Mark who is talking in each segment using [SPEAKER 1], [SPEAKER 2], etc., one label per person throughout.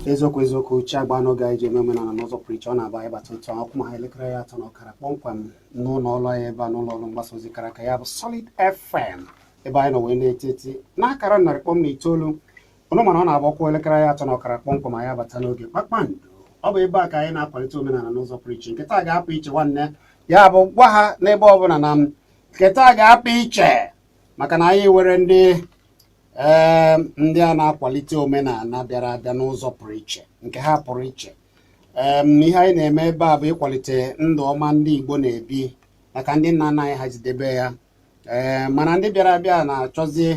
[SPEAKER 1] Eziokwu Kpakpando ga-eji eme omenala n'ụzọ pụrụ iche. Ọ na-aba anyị bata otu ọkụ ma ha elekere ya 3:30 kpọmkwem n'ụlọ ọrụ anyị ebe a n'ụlọ ọrụ mgbasa ozi kara aka ya bụ Solid FM ebe anyị nọ wee na-etiti n'akara 100.9. Ọnụ mana ọ na-agbakwa elekere ya 3:30 kpọmkwem ma ya bata n'oge Kpakpando. Ọ bụ ebe a ka anyị na-akwalite omenala n'ụzọ pụrụ iche. Nkịta ga-apụ iche nwanne ya bụ gwa ha n'ebe ọbụla na nkịta ga-apụ iche maka na anyị were ndị a na-akwalite omenala bịara abịa n'ụzọ pụrụ iche nke ha pụrụ iche. Ihe anyị na-eme ebe a bụ ịkwalite ndụ ọma ndị Igbo na-ebi maka ndị nna nna anyị ha jidebe ya. Mana ndị bịara abịa na-achọzi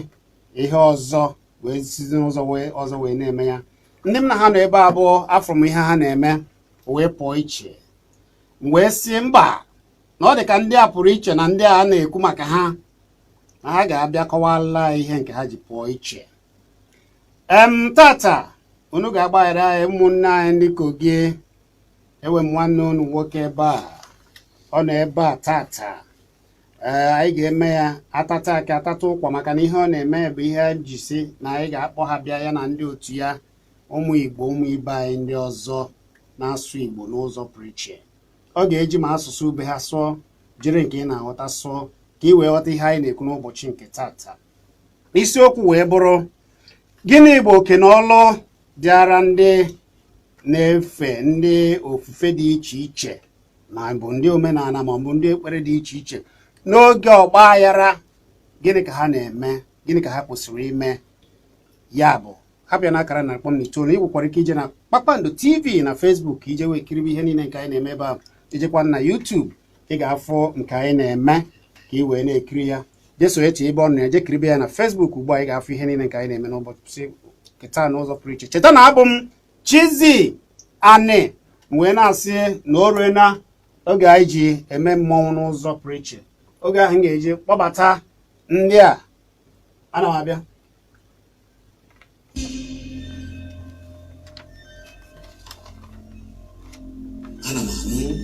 [SPEAKER 1] ihe ọzọ wee sizi n'ụzọ ọzọ wee na-eme ya. Ndị m na ha nọ ebe a bụ afọ m ihe ha na-eme wee pụọ iche wee si mba na ọ dị ka ndị a pụrụ iche na ndị a na-ekwu maka ha na ha ga-abịa kọwala ihe nke ha ji pụọ iche. Tata unu ga-agbaghara anyị ụmụnne anyị ndị Kogi. Ewe m nwanne unu nwoke ebe a ọ nọ ebe a tata. Anyị ga-eme ya atata aka atata ụkwa maka na ihe ọ na-eme bụ ihe njisi na anyị ga-akpọ ha bịa ya na ndị otu ya ụmụ Igbo ụmụ ibe anyị ndị ọzọ na-asụ Igbo n'ụzọ pụrụ iche. Ọ ga-eji ma asụsụ ube ha sụọ jiri nke ị na-aghọta sụọ ka ị wee ghọta ihe anyị na-ekwu n'ụbọchị nke tata. Isiokwu wee bụrụ gịnị bụ oke na ọlụ dịara ndị na-efe ndị ofufe dị iche iche ma bụ ndị omenala ma ọ bụ ndị ekpere dị iche iche n'oge ọgba aghara. Gịnị ka ha na-eme, gịnị ka ha kwesịrị ime? Ya bụ ha bịa n'akara 100.9. Ị nwekwara ike ije na Kpakpando TV na Facebook ije wee kiribe ihe niile nke anyị na-eme ebe a. Ijekwa na YouTube ị ga-afụ nke anyị na-eme ka ị wee na-ekiri ya. Jeso eche ebe ọ na-eje kiribe ya na Facebook ugbu a ị ga-afụ ihe niile nke anyị na-eme n'ụbọchị kịta n'ụzọ pụrụ iche. Cheta na abụ m Chizzy Ani wee na-asị na o ruena oge anyị ji eme mmọnwụ n'ụzọ pụrụ iche. Oge ahụ m ga-eji kpọbata ndị a. Ana m abịa.
[SPEAKER 2] Ana m anụ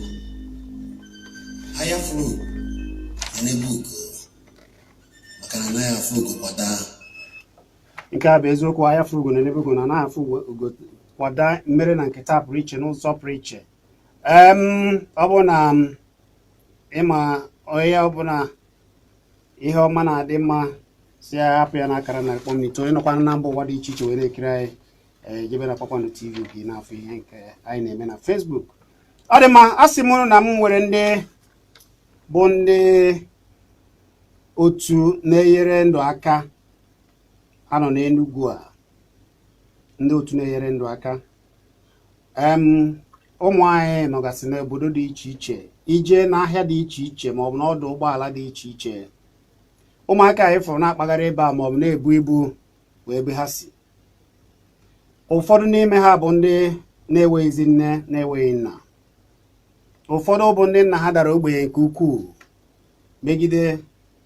[SPEAKER 2] ahịa furu na-ebu ugo maka na anaghị afụ ugo kwada.
[SPEAKER 1] Nke a bụ eziokwu. Ahịa furu ugo na n'ebe ugo na anaghị afụ ugo kwada mmere na nkịta pụrụ iche n'ụzọ pụrụ iche. Ọ bụ na ịma onye ọbụla ihe ọma na-adị mma si hapụ ya n'akara 100.9. Onye nọkwa na mba ụwa dị iche iche wee na-ekiri anyị jebe na Kpakpando TV gị na-afụ ihe nke anyị na-eme na Facebook. Ọ dị mma. A sị m na m nwere ndị bụ ndị otu na-enyere ndụ aka anọ n'Enugu a. Ndị otu na-enyere ndụ aka. Ụmụ anyị nọgasị n'obodo dị iche iche ije n'ahịa dị iche iche maọbụ n'ọdụ ụgbọala dị iche iche. Ụmụaka anyị fụrụ na-akpagharị ebe a maọbụ na-ebu ibu wee ebe ha si. Ụfọdụ n'ime ha bụ ndị na-enweghịzi nne na-enweghị nna. Ụfọdụ bụ ndị nna ha dara ogbenye nke ukwuu megide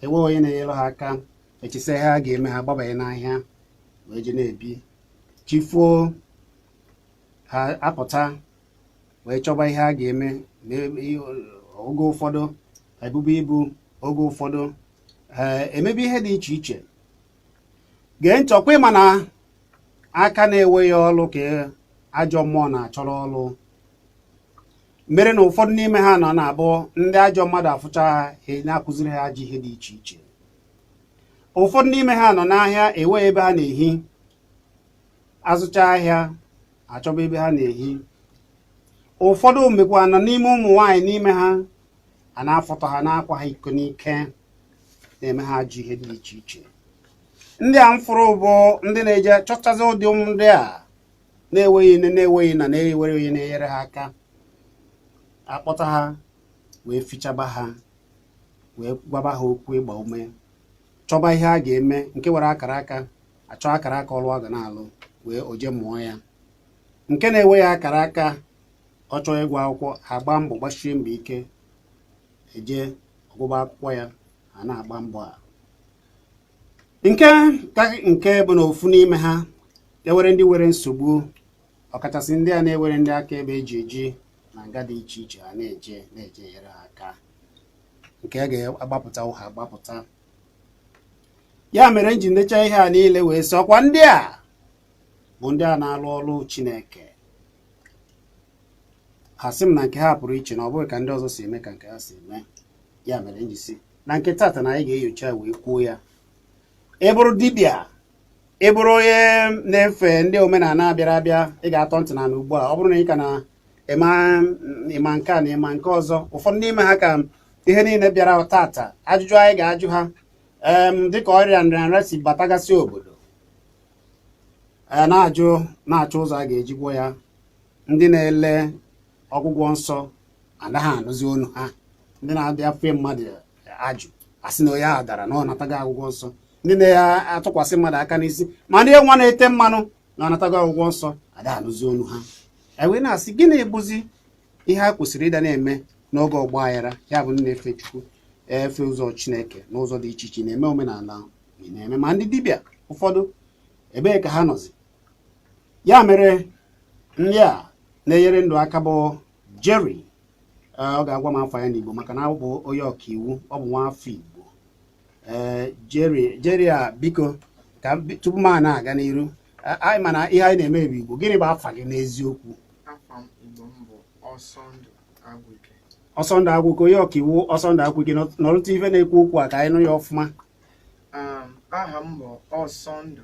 [SPEAKER 1] enwe onye na-enyere ha aka. Echisa ihe ha ga-eme ha gbabanye n'ahịa wee je na-ebi. Chifuo ha apụta wee chọba ihe ha ga-eme. Oge ụfọdụ ebubu ibu, oge ụfọdụ emebe ihe dị iche iche. Gee ntị ọkwa ịma na aka na-enweghị ọlụ ka ajọ mmụọ na-achọrọ ọlụ. Mere na ụfọdụ n'ime ha nọ na-abụ ndị ajọ mmadụ afụcha ha na-akụziri ha ajọ ihe dị iche iche. Ụfọdụ n'ime ha nọ n'ahịa enweghị ebe ha na-ehi. Azụcha ahịa achọba ebe ha na-ehi. Ụfọdụ mekwa nọ n'ime ụmụ nwaanyị n'ime ha a na-afọtọ ha na-akwa ha iko n'ike na-eme ha ajọ ihe dị iche iche. Ndị a m fụrụ bụ ndị na-eje chọtazi ụdị ụmụ ndị a na-enweghị nne na-enweghị na na-ewere onye na-enyere ha aka. Akpọta ha wee fichaba ha wee gwaba ha okwu ịgba ume. Chọba ihe a ga-eme nke were akara aka achọ akara aka ọlụ a ga na-alụ wee oje mụọ ya. Nke na-enweghị akara aka ọ chọọ ịgụ akwụkwọ ha gbaa mbọ gbachie mbọ ike eje ọgụgụ akwụkwọ ya ha na-agba mbọ a. Nke bụ na ofu n'ime ha ewere ndị were nsogbu ọkachasị ndị a na-ewere ndị aka ebe eji eji na nga dị iche iche ha na-eje nyere ha aka. Nke a ga-agbapụta ụha agbapụta. ya mere m ji ndecha ihe a niile wee sị ọkwa ndị a bụ ndị a na-alụ ọrụ Chineke. Ha sị m na nke ha pụrụ iche na ọ bụghị ka ndị ọzọ si eme ka nke ha si eme. Ya mere m ji sị na nke tata na anyị ga-enyocha wee kwuo ya. Ị bụrụ dibịa, ị bụrụ onye na-efe ndị omenala bịara abịa, ị ga-atọ ntị na ugbu a. Ọ bụrụ na ị ka na ịma nke a na ịma nke ọzọ, ụfọdụ n'ime ha ka ihe niile bịara tata ajụjụ anyị ga-ajụ ha dịka ọrịa nrịanrịa si batagasị obodo, na-achọ ụzọ a ga-eji gwọ ya. Ndị na-ele ọgwụgwọ nsọ anaghị anụzi onu ha. Ndị na-abịa fe mmadụ ajụ asị na onye ahụ dara na ọ natago ọgwụgwọ nsọ. Ndị na-atụkwasị mmadụ aka n'isi ma ndị nwa na-ete mmanụ na ọ natago ọgwụgwọ nsọ ada anụzi onu ha. Wee na-asị gịnị bụzi ihe a kwesịrị ịda na-eme n'oge ọgba aghara, ya bụ na-efe Chukwu efe ụzọ Chineke n'ụzọ dị iche iche, na-eme omenala na-eme ma ndị dibịa ụfọdụ ebee ka ha nọzi. Ya mere ndị a na-enyere ndụ aka bụ Jerry, ọ ga-agwa m afọ ya n'Igbo maka na ọ bụ onye ọkaiwu, ọ bụ nwa afọ Igbo. Jerry a biko ka tupu m na-aga n'iru, anyị mana ihe anyị na-eme bụ Igbo. Gịnị bụ afa gị n'eziokwu?
[SPEAKER 3] Afa m Igbo m bụ Ọsọndụ Agwụike.
[SPEAKER 1] Ọsọndụ Agwụike, onye ọkaiwu Ọsọndụ Agwụike, nọrụtụ ife na-ekwu okwu a ka anyị nụ ya ọfụma.
[SPEAKER 3] Aha m bụ Ọsọndụ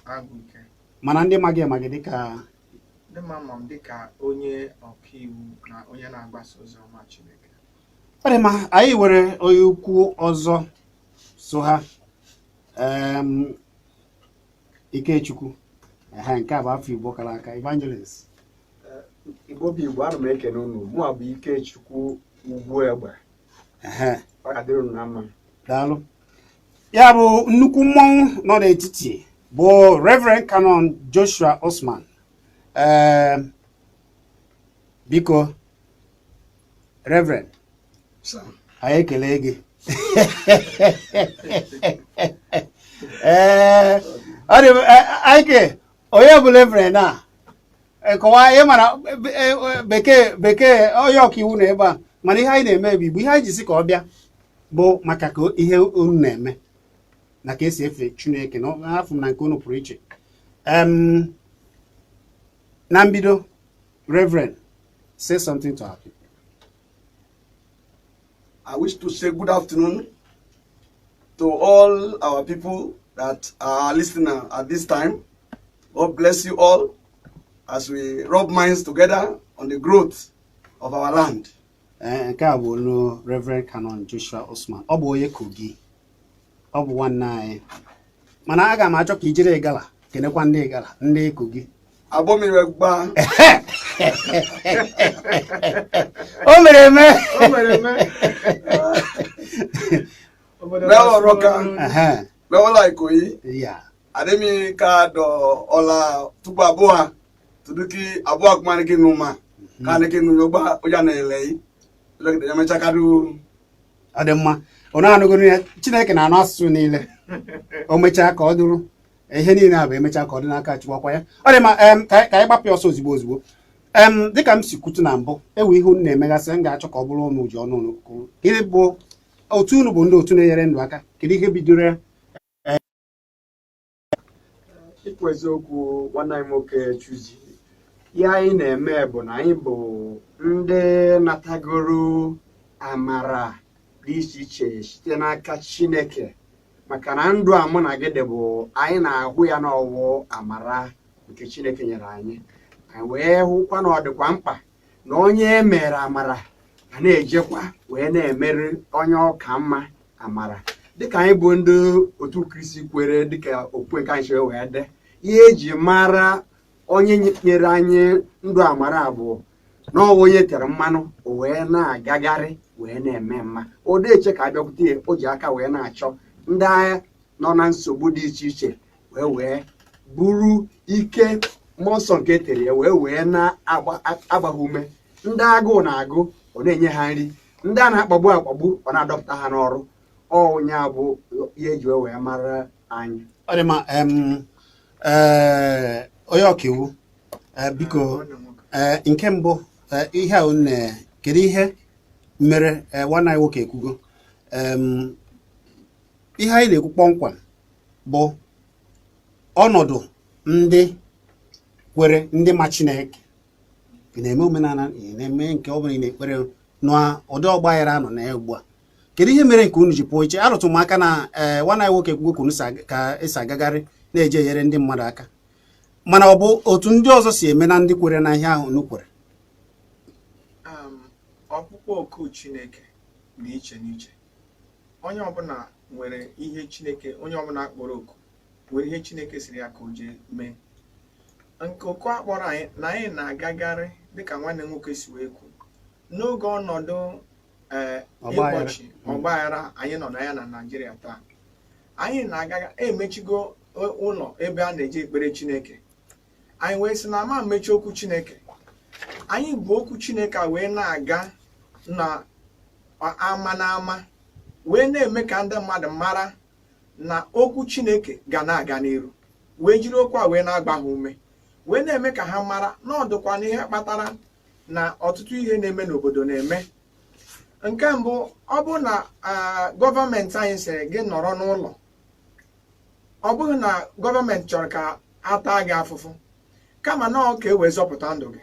[SPEAKER 3] Agwụike.
[SPEAKER 1] Mana ndị ma gị dịka
[SPEAKER 3] ndị ma m dịka onye ọkaiwu na onye na-agbasa ozi ọma Chineke.
[SPEAKER 1] Ọ dị ma anyị were onye ukwu ọzọ so ha, Ikechukwu. Nke a bụ afọ Igbo kara aka, evangelist.
[SPEAKER 4] Igbo bụ Igbo, ana m ekene unu. Mụ a bụ Ikechukwu Ugwu Egbe. Ọ ga-adịrị unu na mma.
[SPEAKER 1] Daalụ. Ya bụ nnukwu mmọnwụ nọ n'etiti bụ Reverend Canon Joshua Osman. Biko Reverend, anyị ekele gị. Ọ dị Aike, onye bụ Reverend a kọwaa ihe mara bekee onye ọkaiwu na ebe a, mana ihe anyị na-eme bụ Igbo. Ihe anyị ji si ka ọ bịa bụ maka ka ihe unu na-eme na ka esi efe Chineke n'afọ na nke unu pụrụ iche. Na mbido, Reverend, say something to our people.
[SPEAKER 4] I wish to say good afternoon to all our people that are listening at this time. God bless you all as we rub minds together on the growth of our land.
[SPEAKER 1] Nke a bụ olu Reverend Canon Joshua Osman. Ọ bụ onye Kogi, ọ bụ nwanne anyị, mana aga m achọ ka i jiri Igala kenekwa ndị Igala, ndị Kogi.
[SPEAKER 4] Abomire gba.
[SPEAKER 1] O mere eme.
[SPEAKER 4] Bẹ́ẹ̀ roka. Bẹ́ẹ̀ la Ikoyi.
[SPEAKER 1] Yeah.
[SPEAKER 4] Ademi ka do ola tupu abụọ tuduki abụọ kumani ki numa. Ka ne ki nuyoba oja na elei. Lagi de mecha kadu.
[SPEAKER 1] Ọ dị mma. Ọ na-anụgoro ya Chineke na-anụ asụsụ niile. O mechaa ka ọ dụrụ. Ihe niile a bụ emecha ka ọ dị n'aka Chukwu akwa ya. Ọ dị ma ka anyị gbapụ ọsọ ozugbo. Dịka m si kwutu na mbụ, ewu ihe unu na-emegasị, m ga-achọ ka ọ bụrụ unu ji ọnụ unu kwuru. Gịnị bụ otu unu bụ ndị otu na-enyere ndụ aka? Kedu ihe bidoro?
[SPEAKER 4] Ikwu eziokwu, nwanne anyị nwoke Chizzy, ihe anyị na-eme bụ na anyị bụ ndị natagoro amara dị iche iche site n'aka Chineke, maka na ndụ a mụ na gị dị bụ anyị na-ahụ ya n'ọwụ amara nke Chineke nyere anyị. Anyị wee hụkwa na ọ dịkwa mkpa na onye mere amara a na-ejekwa wee na-emere onye ọka mma amara. Dịka anyị bụ ndị otu Kristi kwere dịka okpukpe nke anyị wee dị, ihe eji mara onye nyere anyị ndụ amara bụ na ọwụ onye tere mmanụ o wee na-agagharị wee na-eme mma. O deeche ka abịakwute ya, o ji aka wee na-achọ ndị agha nọ na nsogbu dị iche iche wee buru ike mmụọ nsọ nke tere ya wee na-agba ume. Ndị agụụ na-agụ, ọ na-enye ha nri. Ndị a na-akpagbu akpagbu, ọ na-adọpụta ha n'ọrụ. Onye a bụ ihe eji wee mara anyị.
[SPEAKER 1] Ọ dị ma onye ọkaiwu, biko nke mbụ ihe a unu kedu ihe mere nwanne anyị nwoke ekwugo ihe anyị na-ekwu kpọmkwem bụ ọnọdụ ndị kwere, ndị ma Chineke. Ị na-eme omenala, ị na-eme nke ọ bụla ị na-ekpere n'ụdị ọgba aghara nọ na ugbu a. Kedu ihe mere nke unu ji pụọ iche? Arụtụ m aka na nwanne anyị nwoke kwugo ka esi agagharị na-eje enyere ndị mmadụ aka, mana ọ bụ otu ndị ọzọ si eme na ndị kwere na ihe ahụ unu kwere?
[SPEAKER 3] Ọkpụkpọ oku Chineke dị iche n'iche. Onye ọbụla nwere ihe Chineke, onye ọbụla akpọrọ oku nwere ihe Chineke siri ya ka o jee mee. Nke oku akpọrọ anyị na anyị na-agagharị dịka nwanne nwoke si wee kwu n'oge ọnọdụ ịgbochi ọgbaghara anyị nọ na ya na Naịjirịa taa. Anyị na-agaga emechigo ụlọ ebe a na-eje ekpere Chineke. Anyị wee sị na ama mmechi okwu Chineke. Anyị bụ okwu Chineke wee na-aga na ama n'ama wee na-eme ka ndị mmadụ mara na okwu Chineke ga na-aga n'iru, wee jiri okwu a wee na-agba ha ume, wee na-eme ka ha mara na ọ dịkwa n'ihe kpatara na ọtụtụ ihe na-eme n'obodo na-eme. Nke mbụ, ọ bụ na gọọmenti anyị sịrị gị nọrọ n'ụlọ, ọ bụghị na gọọmenti chọrọ ka ata gị afụfụ, kama na ọ ka e wee zọpụta ndụ gị.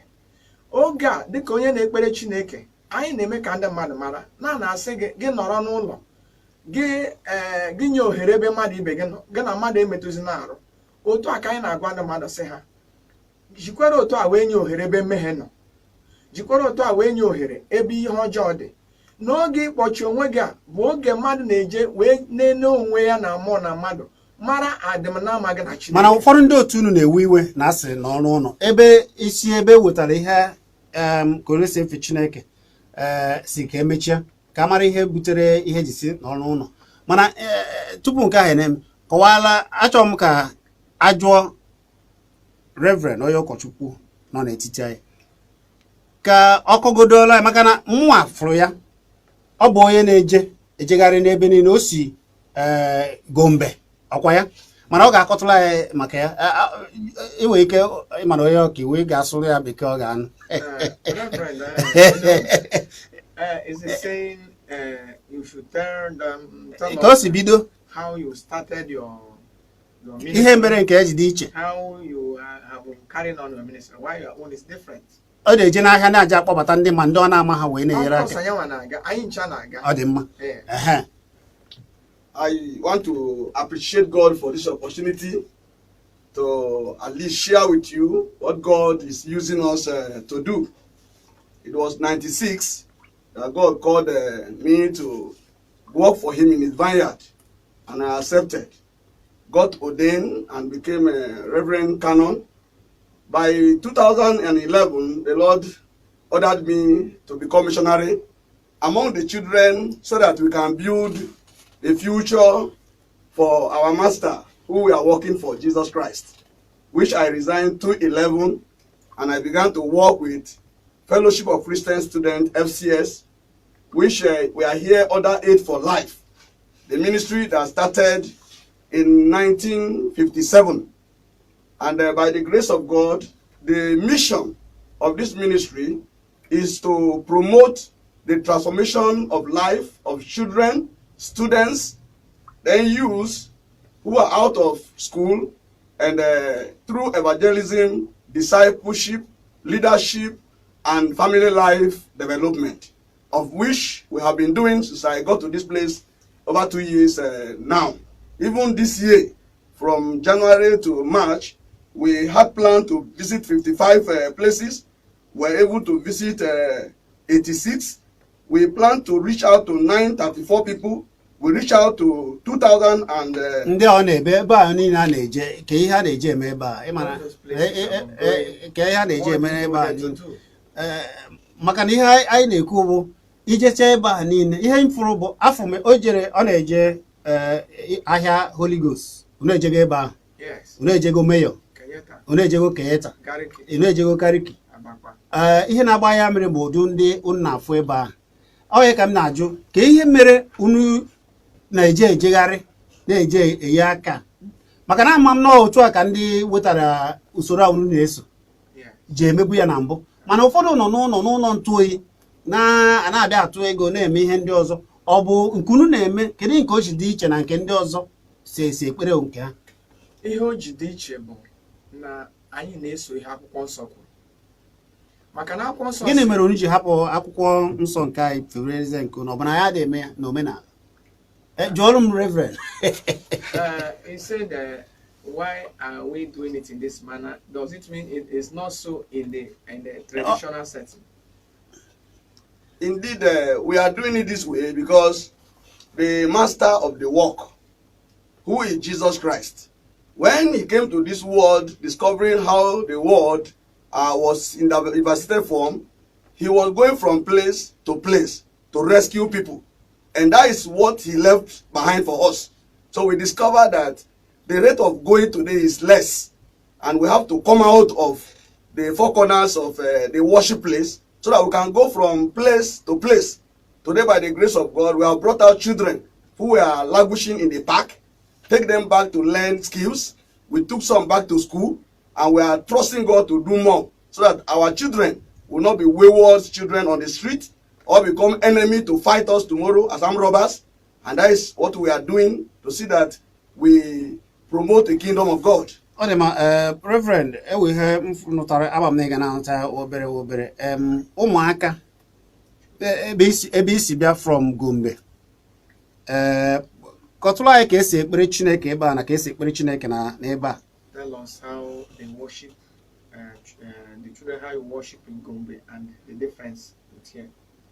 [SPEAKER 3] Oge a dịka onye na-ekpere Chineke, anyị na-eme ka ndị mmadụ mara na-asị gị nọrọ n'ụlọ, gị nye ohere ebe mmadụ ibe gị nọ, gị na mmadụ emetụzi na-arụ. Otu a ka anyị na-agwa ndị mmadụ sị ha jikwere otu a wee nye ohere ebe mmehie nọ, jikwere otu a wee nye ohere ebe ihe ọjọọ dị. N'oge ịkpọchi onwe gị a bụ oge mmadụ na-eje wee nene onwe ya na mmụọ na mmadụ mara adịm na amaghị na Chineke.
[SPEAKER 1] Mana ụfọdụ ndị otu unu na-ewe iwe na asị n'ọrụ ụlọ ebe isi ebe wetara ihe ka onye si efe Chineke si ka emechie ka mara ihe butere ihe ji si n'ọrụ ụlọ. Mana tupu nke ahụ na-eme, kọwala, achọrọ m ka ajụọ Reverend onye ụkọchukwu nọ n'etiti anyị ka ọ kọgodola, maka na mwa fụrụ ya, ọ bụ onye na-ejegharị n'ebe niile, o si Gombe ọkwa ya, mana ọ ga-akọtụla ya maka ya. Inwe ike ịmana onye ọka iwe ga-asụrụ ya bekee ọ ga-anụ.
[SPEAKER 3] Is it saying you should tell
[SPEAKER 1] ka o si bido
[SPEAKER 3] how you started your ministry,
[SPEAKER 1] ihe mere nke eji dị iche,
[SPEAKER 3] how you have been carrying on your ministry, why your own is different?
[SPEAKER 1] ọ na-eje n'ahịa na-aja akpọbata ndị ma ndị ọ na-ama ha wee na-enyere aka. Ọ dị mma.
[SPEAKER 5] I want to appreciate God for this opportunity to at least share with you what God is using us to do. It was 96 that God called me to work for him in his vineyard, and I accepted. Got ordained and became a Reverend Canon. By 2011, the Lord ordered me to become missionary among the children so that we can build a future for our master who we are working for, Jesus Christ, which I resigned 2011, and I began to work with Fellowship of Christian Students, FCS, which we are here under Aid for Life, the ministry that started in 1957. And by the grace of God, the mission of this ministry is to promote the transformation of life of children, students, then youths who are out of school, and through evangelism, discipleship, leadership, and family life development, of which we have been doing since I got to this place over 2 years now. Even this year, from January to March, we had planned to visit 55 places. We were able to visit 86. We plan to reach out to 934 people. We reach out to 2,000 and...
[SPEAKER 1] ndị ọ na-ebe ebe a niile a na-eje ka ihe a na-eje eme ebe a, ịmara ka ihe a na-eje eme ebe a niile, maka na ihe anyị na-ekwu bụ ijecha ebe a niile. Ihe mfụrụ bụ afọ ọ na-eje ahịa Holy Ghost, ọ na-ejego ebe ahụ, ọ na-ejego Mayo, ọ na-ejego Keyeta, ọ na-ejego Kariki. Ihe na-agba ya mere bụ ụdị ndị unu na-afụ ebe a. Ọ ya ka m na-ajụ ka ihe mere unu na-eje ejegharị na-eje enye aka, maka na ama m na otu a ka ndị wetara usoro a unu na-eso ji emebu ya na mbụ, mana ụfọdụ nọ n'ụlọ ntụ oyi na-abịa atụ ego na-eme ihe ndị ọzọ. Ọ bụ nke unu na-eme, kedu nke o ji dị iche na nke ndị ọzọ si ekpere nke ha.
[SPEAKER 3] Ihe o ji dị iche bụ na anyị na-eso ihe akwụkwọ nsọ kwuru. Maka na akwụkwọ nsọ
[SPEAKER 1] Gịnị mere unu ji hapụ akwụkwọ nsọ nke anyị fere eze nke unu? Ọ bụ na ya na-eme ya n'omenala? Jụọrụ m Reverend.
[SPEAKER 3] He said, why are we doing it in this manner? Does it mean it is not so in the traditional setting?
[SPEAKER 5] Indeed, we are doing it this way because the master of the work, who is Jesus Christ, when he came to this world, discovering how the world was in the devastated form, he was going from place to rescue people. And that is what he left behind for us. So we discovered that the rate of going today is less. And we have to come out of the four corners of the worship place so that we can go from place to place. Today, by the grace of God, we have brought out children who were languishing in the park, take them back to learn skills. We took some back to school, and we are trusting God to do more so that our children will not be wayward children on the street or become enemy to fight us tomorrow as armed robbers. And that is what we are doing to see that we promote the kingdom of God.
[SPEAKER 1] Ọ dị ma Reverend, ewe ihe m nụtara abam na ịga na-ahụta obere ụmụaka ebe isi bịa from Gombe. Kọtụrụ anyị ka esi ekpere Chineke ebe a na ka esi ekpere Chineke na ebe a.
[SPEAKER 3] Tell us how they worship, the children, how you worship in Gombe and the difference with here.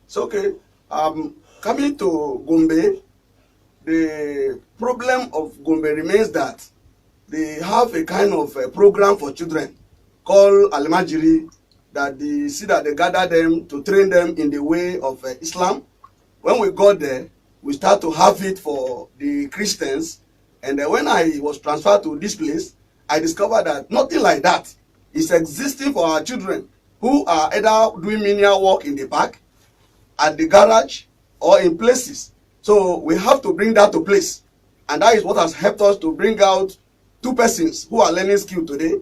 [SPEAKER 5] So, okay, coming to Gombe, the problem of Gombe remains that they have a kind of a program for children called Alimajiri, that they see that they gather them to train them in the way of Islam. When we got there, we start to have it for the Christians. And then when I was transferred to this place, I discovered that nothing like that is existing for our children who are either doing menial work in the park, at the garage, or in places. So we have to bring that to place. And that is what has helped us to bring out 2 persons who are learning skill today.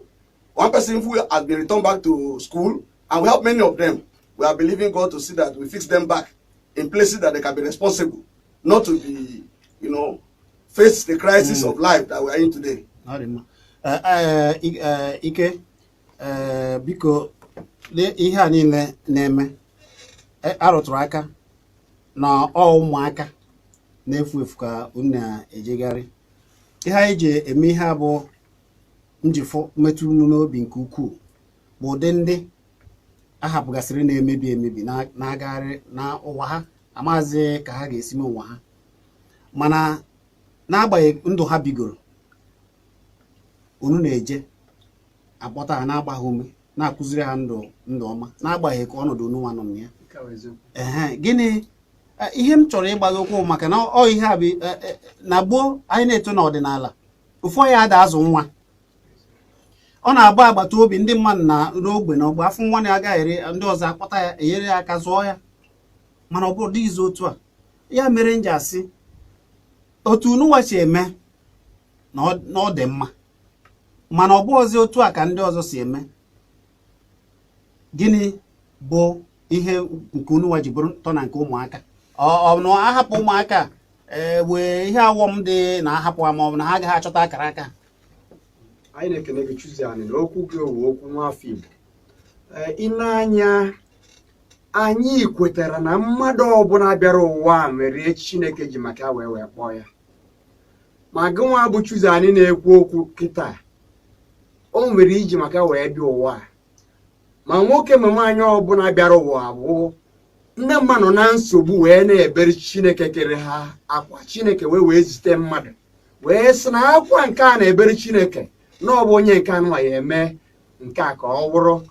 [SPEAKER 5] 1 person who has been returned back to school, and we have many of them. We are believing God to see that we fix them back in places that they can be responsible, not to be, face the crisis of life that we are in today.
[SPEAKER 1] Ike, biko, ihe a niile na-eme arụtụrụ aka na ụmụaka na-efu efu ka unu na-ejegharị. Ihe anyị ji eme ihe a bụ njifọ metụ unu n'obi nke ukwuu bụ ụdị ndị ahapụgasịrị na-emebi na-agagharị na ụwa ha, amaghịzị ka ha ga-esi mee ụwa ha, mana n'agbanyeghị ndụ ha bigoro, unu na-eje akpọta ha, na-agba ha ume, na-akụziri ha ndụ ọma, n'agbanyeghị ka ọnọdụ unu nwa nọ na ya. Gịnị ihe m chọrọ ịgbago okwu maka na ihe a bụ na gboo anyị na-eto n'ọdịnala, ụfọ ya ada azụ nwa, ọ na-agba agbata obi ndị mmadụ na n'ogbe na ọgba afọ nwa na-agaghị ere ndị ọzọ akpọta ya, enyere ya aka zụọ ya, mana ọ bụrụ dịghịzi otu a. Ya mere nji asị otu unu wachi eme na ọ dị mma, mana ọ bụghịzi otu a ka ndị ọzọ si eme. Gịnị bụ ihe nke unu waji bụrụ ntọ na nke ụmụaka? Ọ na ahapụ ụmụaka wee ihe awọm dị na ahapụ ha, ma ọ bụ na ha agaghị achọta akara aka?
[SPEAKER 4] Anyị na-ekene gị Chizzy anyị na okwu gị owu okwu nwafọ Igbo. Ịnanya anyị kwetara na mmadụ ọbụla bịara ụwa nwere Chineke ji maka wee kpọọ ya. Ma gị nwa bụ Chizzy anyị na-ekwu okwu kịta, o nwere iji maka wee bịa ụwa. Ma nwoke ma nwaanyị ọbụla bịara ụwa bụ ndị mmadụ na nsogbu wee na-ebere Chineke kere ha akwa. Chineke wee zite mmadụ wee sị na akwa nke a na-ebere Chineke na ọ bụ onye nke anụ ya eme nke a ka ọ bụrụ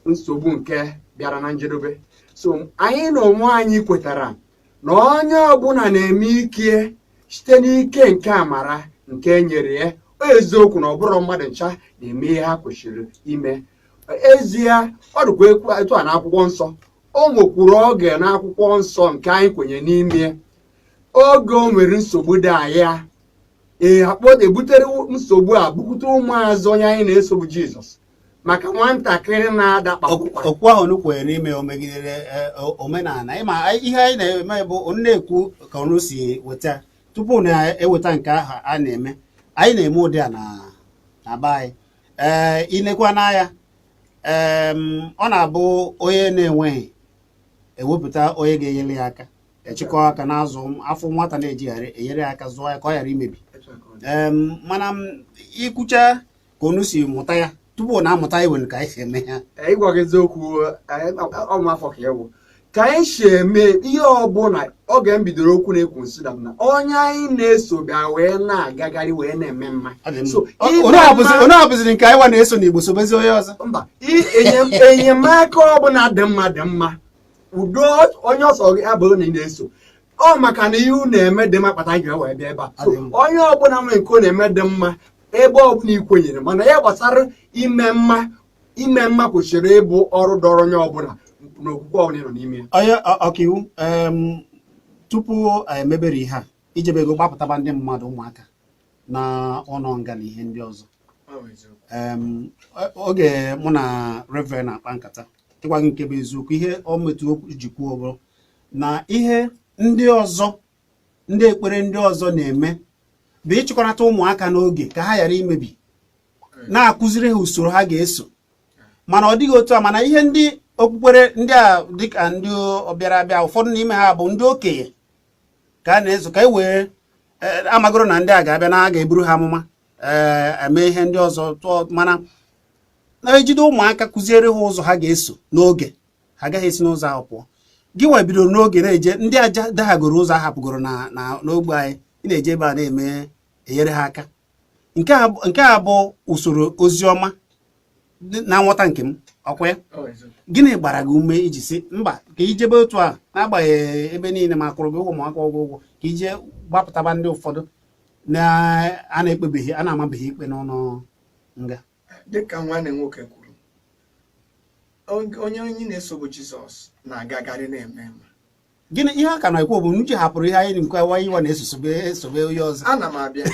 [SPEAKER 4] nsogbu nke bịara na njedebe. So anyị na onwe anyị kwetara na onye ọbụla na-eme ike site n'ike nke amara nke e nyere ya. Eziokwu na ọ bụrụ mmadụ ncha na-eme ihe ha kwesịrị ime. Ezie, ọ dịkwa etu a n'akwụkwọ nsọ. O nwekwuru oge n'akwụkwọ nsọ nke anyị kwenye n'ime oge o nwere nsogbu dị anya, ebutere nsogbu a bupụta ụmụazụ onye anyị na-esogbu Jizọs maka nwatakịrị na-ada kpakpakpa.
[SPEAKER 1] Okwu ahụ unu kwenyere n'ime o megidere omenala. Ịma ihe anyị na-eme bụ na-ekwu ka unu si weta tupu na-eweta nke ahụ a na-eme anyị na-eme ụdị a na be anyị ilekwa n'anya ọ na-abụ onye na-enweghị ewepụta onye ga-enyere ya aka echịkọ aka n'azụ afọ nwata na-ejigharị enyere ya aka zụọ ya ka ọ ghara imebi mana ikwucha ka onu si mụta ya tupu na amụta iwe ka anyị si eme ya
[SPEAKER 4] ịgwa gị eziokwu ọmụafọ ka ewu ka anyị si eme ihe ọbụla oge m bidoro okwu na-ekwu nsị na onye anyị na-eso bịa wee na-agagharị wee na-eme mma
[SPEAKER 1] onye ọbụziri nke anyị nwa na-eso n'Igbo sobezi onye ọzọ
[SPEAKER 4] mba enyemaka ọbụla dị mma dị mma udo onye ọsọ gị abụrụ na ị na-eso ọ maka na ihe unu na-eme dị mma kpata gị wee bịa ebe a onye ọbụla nwere nke ọ na-eme dị mma ebe ọbụla ị kwenyere mana ya gbasara ime mma kwesịrị ịbụ ọrụ dọrọ onye ọbụla n'okwukwe ọbụla nọ n'ime ya
[SPEAKER 1] onye ọkaiwu tupu anyị emebere ihe a ijebego gbapụtaba ndị mmadụ ụmụaka na ụlọ nga na ihe ndị ọzọ oge mụ na Reverend na-akpa nkata ịgwa gị nke bụ eziokwu ihe ọ metụ okwu ji kwuo bụrụ na ihe ndị ọzọ ndị ekpere ndị ọzọ na-eme bụ ịchịkọnata ụmụaka n'oge ka ha ghara imebi na-akụziri ha usoro ha ga-eso mana ọ dịghị otu a mana ihe ndị okpukpere ndị a dịka ndị ọbịara abịa ụfọdụ n'ime ha bụ ndị okenye ka a na-ezo ka e wee amagoro na ndị a ga-abịa na a ga-eburu ha amụma eme ihe ndị ọzọ tụọ mana na-ejide ụmụaka kụziere ha ụzọ ha ga-eso n'oge ha agaghị esi n'ụzọ ahụ pụọ gị nwa bidoro n'oge na-eje ndị aja daghagoro ụzọ ahapụgoro n'ogbe anyị ị na-eje ebe a na-eme enyere ha aka nke a bụ usoro ozi ọma na nghọta nke m ọkwa ya gịnị gbara gị ume iji si mba ka ijebe otu a n'agbanyeghị ebe niile ma kwụrụ gị ụgwọ ma akwụkwọ ụgwọ ka ije gbapụtaba ndị ụfọdụ a na-ekpebeghị a na-amabeghị ikpe n'ọnụ nga
[SPEAKER 3] dịka nwanne nwoke kwuru onye na-esobu Jizọs na-agagharị na-eme mma
[SPEAKER 1] gịnị ihe a ka na-ekwu bụ n'uche hapụrụ ihe anyị nke nwa iwe na-esobe onye ọzọ
[SPEAKER 3] ana m abịa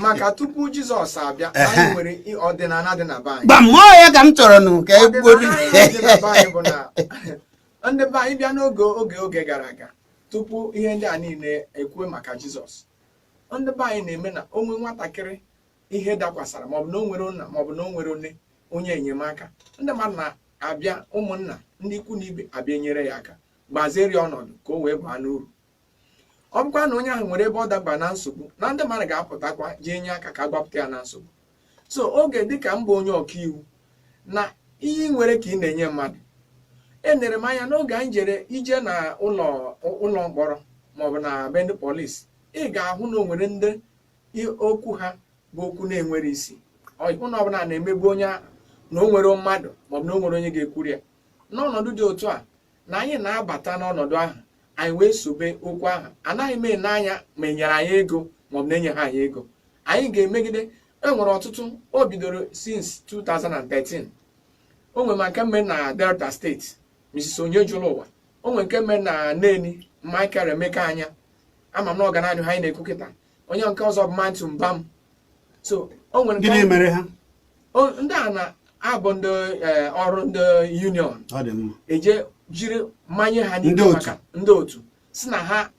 [SPEAKER 3] maka tupu Jizọs abịa anyị nwere ọdịnala dị na be anyị
[SPEAKER 1] gba mmụọ ya ka m chọrọ nụ ka
[SPEAKER 3] ndị be anyị bịa n'oge oge gara aga tupu ihe ndị a niile ekwue maka Jizọs ndị be anyị na-eme na onwe nwatakịrị ihe dakwasara maọbụ na o nwere nna maọbụ na o nwere onye enyemaka ndị mmadụ na-abịa ụmụnna ndị ikwu na ibe abịa nyere ya aka gbazieri ọnọdụ ka o wee baa n'uru ọ bụkwa na onye ahụ nwere ebe ọ daba na nsogbu na ndị mmadụ ga-apụtakwa jee nye aka ka agbapụta ya na nsogbu so oge dịka mbụ onye ọkaiwu na ihe nwere ka ị na-enye mmadụ enere m anya n'oge anyị jere ije na ụlọ mkpọrọ maọbụ na be ndị polisi ị ga-ahụ na o nwere ndị okwu ha bụ okwu na-enwere isi hụ na ọbụla na-emegbu onye ahụ na o nwere mmadụ maọbụ na o nwere onye ga-ekwuri ya n'ọnọdụ dị otu a na anyị na-abata n'ọnọdụ ahụ anyị wee sobe okwu ahụ anaghị m ene anya ma enyere anyị ego maọbụ na enye ha anyị ego anyị ga-emegide enwere ọtụtụ o bidoro since 2013 o nwere ma nke mme na Delta steeti Mrs. onye jụrụ ụwa o nwere nke mme na Neni Michael Emeka anya ama m na ọgananyụ ha anyị na-ekwu kịta onye nke ọzọ bụ Mantu Mbam so o nwere
[SPEAKER 1] gịnị mere ha
[SPEAKER 3] ndị a na-abụ ndị ọrụ ndị union eje jiri mmanye ha n'ike maka ndị otu si na ha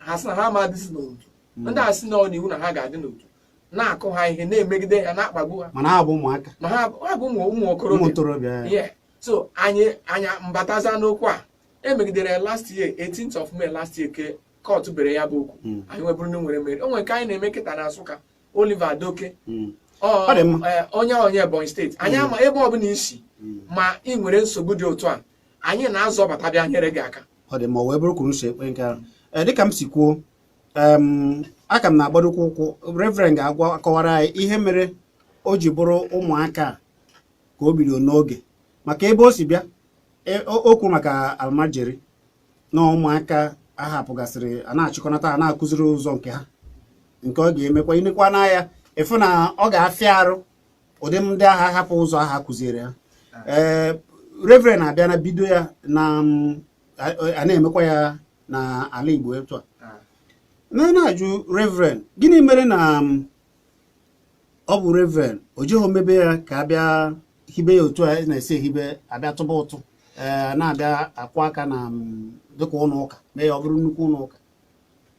[SPEAKER 3] amadịzi n'otu ndị a si na ọ n'iwu na ha ga-adị n'otu na-akụ ha ihe na-emegide ha na-akpagbu ha
[SPEAKER 1] mana ha bụ ụmụaka
[SPEAKER 3] ma ha bụ ụmụ okorobịa so anyị mbataza n'okwu a emegidere last year 18th of May last year ke kọtụ bere ya bụ okwu anyị nwebụrụ na nwere mmeri o nwere nke anyị na-eme kịta na Nsụka Oliver Adoke onye Ebonyi steeti anyị ama ebe ọbụla isi ma ị nwere nsogbu dị otu a anyị na-azọbata bịa nyere gị aka
[SPEAKER 1] ọ dị ma wee bụrụ kwuru nso ekpe nke ahụ dịka m si kwuo aka m na-agbadokwa ụkwụ Reverend ga-akọwara anyị ihe mere o ji bụrụ ụmụaka ka o bido n'oge maka ebe o si bịa o kwuru maka almajiri na ụmụaka ahapụgasịrị a na-achịkọnata a na-akụziri ụzọ nke ha nke ọ ga-emekwa inekwa n'anya efu na ọ ga-afịa arụ ụdị ndị agha ahapụ ụzọ ahụ akụziere ha Reverend abịa na bido ya na a na-emekwa ya na ala Igbo etu a na-ajụ Reverend gịnị mere na ọ bụ Reverend o jeghị omebe ya ka abịa hibe ya otu a na-esi ehibe abịa tụba ụtụ na-abịa akwụ aka na dịka ụlọ ụka mee ya ọ bụrụ nnukwu ụlọ ụka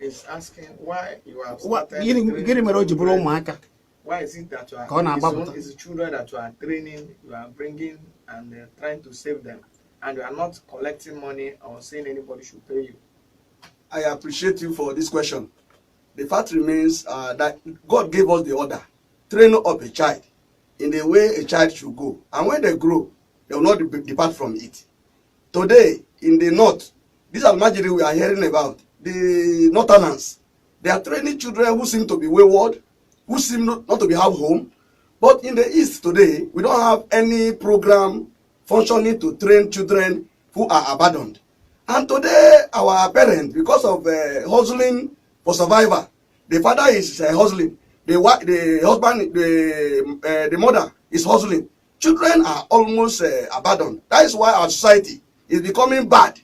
[SPEAKER 3] is asking why you have
[SPEAKER 1] What
[SPEAKER 3] started
[SPEAKER 1] gịnị mere o ji bụrụ
[SPEAKER 3] training
[SPEAKER 1] ụmụaka
[SPEAKER 3] why is it that you are
[SPEAKER 1] Ka ọ na-agbapụta.
[SPEAKER 3] it's the children that you are training, you are bringing and trying to save them, and you are not collecting money or saying anybody should pay you?
[SPEAKER 5] I appreciate you for this question. The fact remains that God gave us the order, train up a child in the way a child should go. And when they grow, they will not depart from it. Today, in the north, this Almajiri we are hearing about, the northerners, they are training children who seem to be wayward, who seem not to be have home. But in the east today, we don't have any program functioning to train children who are abandoned. And today, our parents, because of hustling for survival, the father is hustling, the husband, the mother is hustling. Children are almost abandoned. That is why our society is becoming bad.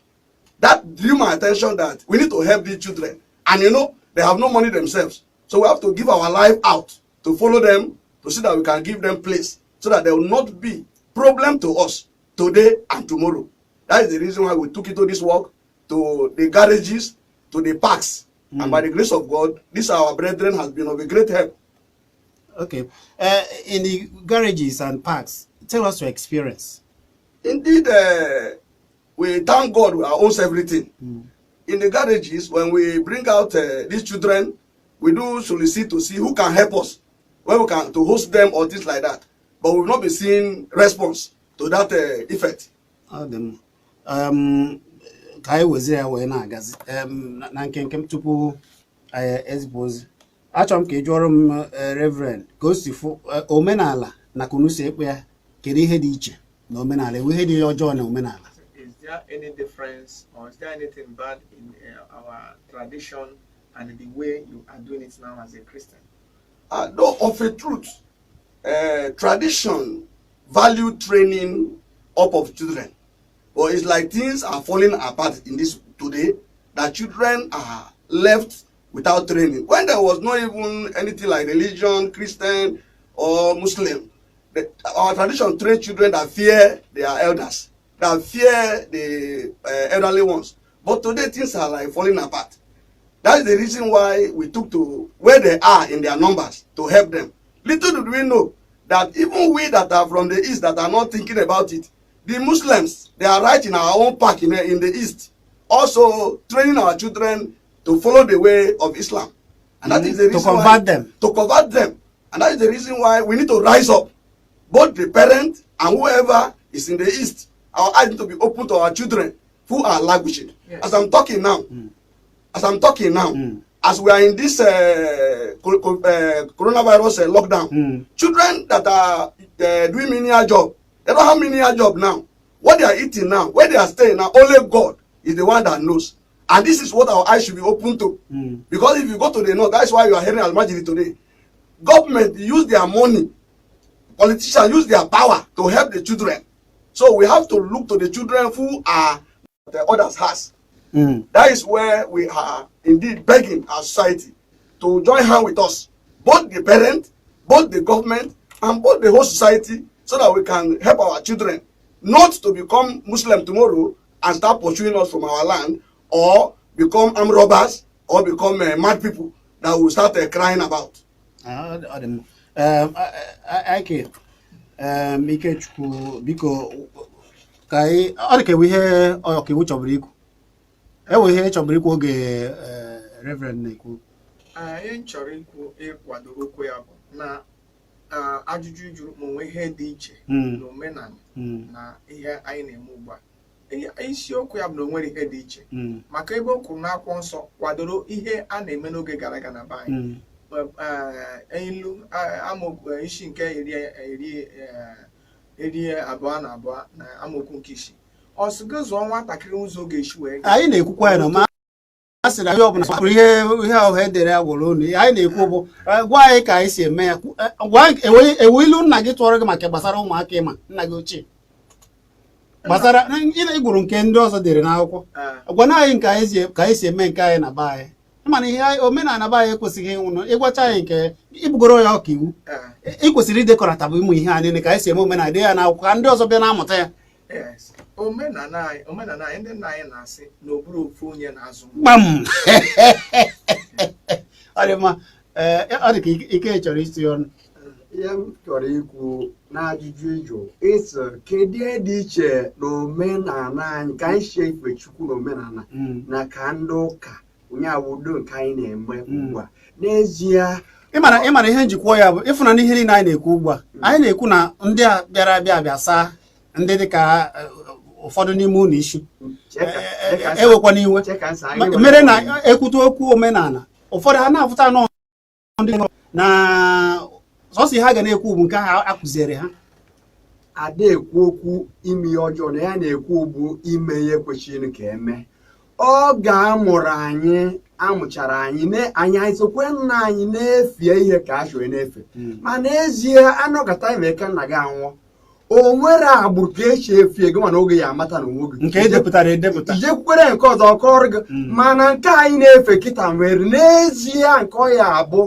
[SPEAKER 5] That drew my attention that we need to help these children. And you know, they have no money themselves. So we have to give our life out to follow them, to see that we can give them place, so that there will not be problem to us today and tomorrow. That is the reason why we took it to this work, to the garages, to the parks. And by the grace of God, this our brethren has been of a great help.
[SPEAKER 1] Okay. In the garages and parks, tell us your experience.
[SPEAKER 5] Indeed, we thank God we owns everything. In the garages, when we bring out these children, we do solicit to see who can help us, where we can to host them or things like that. But we've not been seeing response to that effect.
[SPEAKER 1] Ka anyị wezie ya wee na-agazi na nkenke m tupu ezigbo ozi. Achọrọ m ka ị jụọrọ m Reverend ka o si fụ omenala na kunu si ekpe ya, kedu ihe dị iche na omenala, enwe ihe dị ọjọọ na omenala?
[SPEAKER 3] Is there any difference or is there anything bad in our tradition and the way you are doing it now as a Christian?
[SPEAKER 5] No, of a truth, tradition value training up of children. But it's like things are falling apart in this today, that children are left without training. When there was not even anything like religion, Christian or Muslim, our tradition trained children that fear their elders, that fear the elderly ones. But today things are like falling apart. That is the reason why we took to where they are in their numbers to help them. Little did we know that even we that are from the east that are not thinking about it, the Muslims, they are right in our own park in the east, also training our children to follow the way of Islam. And that is the reason
[SPEAKER 1] to convert them.
[SPEAKER 5] To convert them. And that is the reason why we need to rise up. Both the parent and whoever is in the east, our eyes need to be open to our children who are languishing. Yes. As I'm talking now, as we are in this coronavirus lockdown, children that are doing menial job, they don't have menial job now. What they are eating now, where they are staying now, only God is the one that knows. And this is what our eyes should be open to. Because if you go to the north, that's why you are hearing Almajiri today. Government use their money, politicians use their power to help the children. So we have to look to the children who are the others has. That is where we are indeed begging our society to join hand with us, both the parent, both the government, and both the whole society, so that we can help our children not to become Muslim tomorrow and start pursuing us from our land, or become armed robbers, or become mad people that will start crying about.
[SPEAKER 1] Ikechukwu biko ka ọ dị ka ihe ọkaiwu chọburu ikwu. Ewe ihe chọburu ikwu oge Reverend na-ekwu.
[SPEAKER 3] Ihe chọrọ ikwu ịkwado okwu ya bụ na ajụjụ jụrụ ma onwe ihe dị iche na omenala na ihe anyị na-eme ugbu a. Isiokwu ya bụ na onwere ihe dị iche maka ebe o kwuru n'akwụkwọ nsọ kwadoro ihe a na-eme n'oge gara aga na be anyị. Ilu amaokwu isi nke iri abụọ na abụọ na amaokwu nke isi. Ọ sị gị zụọ nwatakịrị ụzọ oge esi wee gaa.
[SPEAKER 1] Anyị na-ekwukwa ya na ma a sị na ihe ọbụla kwuru ihe ahụ edere ya gwụrụ unu. Anyị na-ekwu bụ gwa anyị ka anyị si eme ya. Ewu ilu nna gị tụọrọ gị maka gbasara ụmụaka ịma nna gị ochie gbasara ịgụrụ nke ndị ọzọ dere n'akwụkwọ. Gwana anyị nke ka anyị si eme nke anyị na be anyị. Mana ihe omenala be anyị ekwesịghị ịnwụ ịgwacha anyị nke ibugoro ya ọka iwu. Ị kwesịrị idekọrọta bụ ịmụ ihe a niile ka anyị si eme omenala dị ya n'akwụkwọ ka ndị ọzọ bịa na-amụta ya.
[SPEAKER 3] Yes. Omenala anyị ndị nna anyị na-asị na ọ bụrụ ofu onye na-azụ nwa.
[SPEAKER 1] Gbam. Ọ dị mma. Ọ dị ka ike chọrọ isi ọnụ.
[SPEAKER 4] Ihe m chọrọ ikwu n'ajụjụ ịjụ ịsị kedu ihe dị iche na omenala anyị ka anyị si efe Chukwu na omenala na ka ndị ụka onye awudo nke anyị na-eme ugbu a n'ezie
[SPEAKER 1] ịmara ihe njikwa ya bụ ịfụna n'ihe niile anyị na-ekwu ugbu a anyị na-ekwu na ndị a bịara abịa saa ndị dịka ụfọdụ n'ime ụlọ isi ewekwana iwe mere na ekwute okwu omenala ụfọdụ ha na-afụta nọ ndị na sọsọ ha ga na-ekwu bụ nke ha akụziere ha
[SPEAKER 4] ada ekwu okwu ime ihe ọjọọ na ya na-ekwu bụ ime ihe kwesịrị ka eme ọ ga-amụrụ anyị amụchara anyị sokwe nna anyị na-efie ihe ka a chọrọ na-efe ma n'ezie anọkọta ime ka nna gị anwụọ o nwere agbụrụ ka esi efie gị mana oge ya amata na onwe gị
[SPEAKER 1] nke edepụtara edepụta
[SPEAKER 4] ijekwukwere nke ọzọ kọrọ gị mana nke anyị na-efe kịta nwere n'ezie nke ọ ya abụ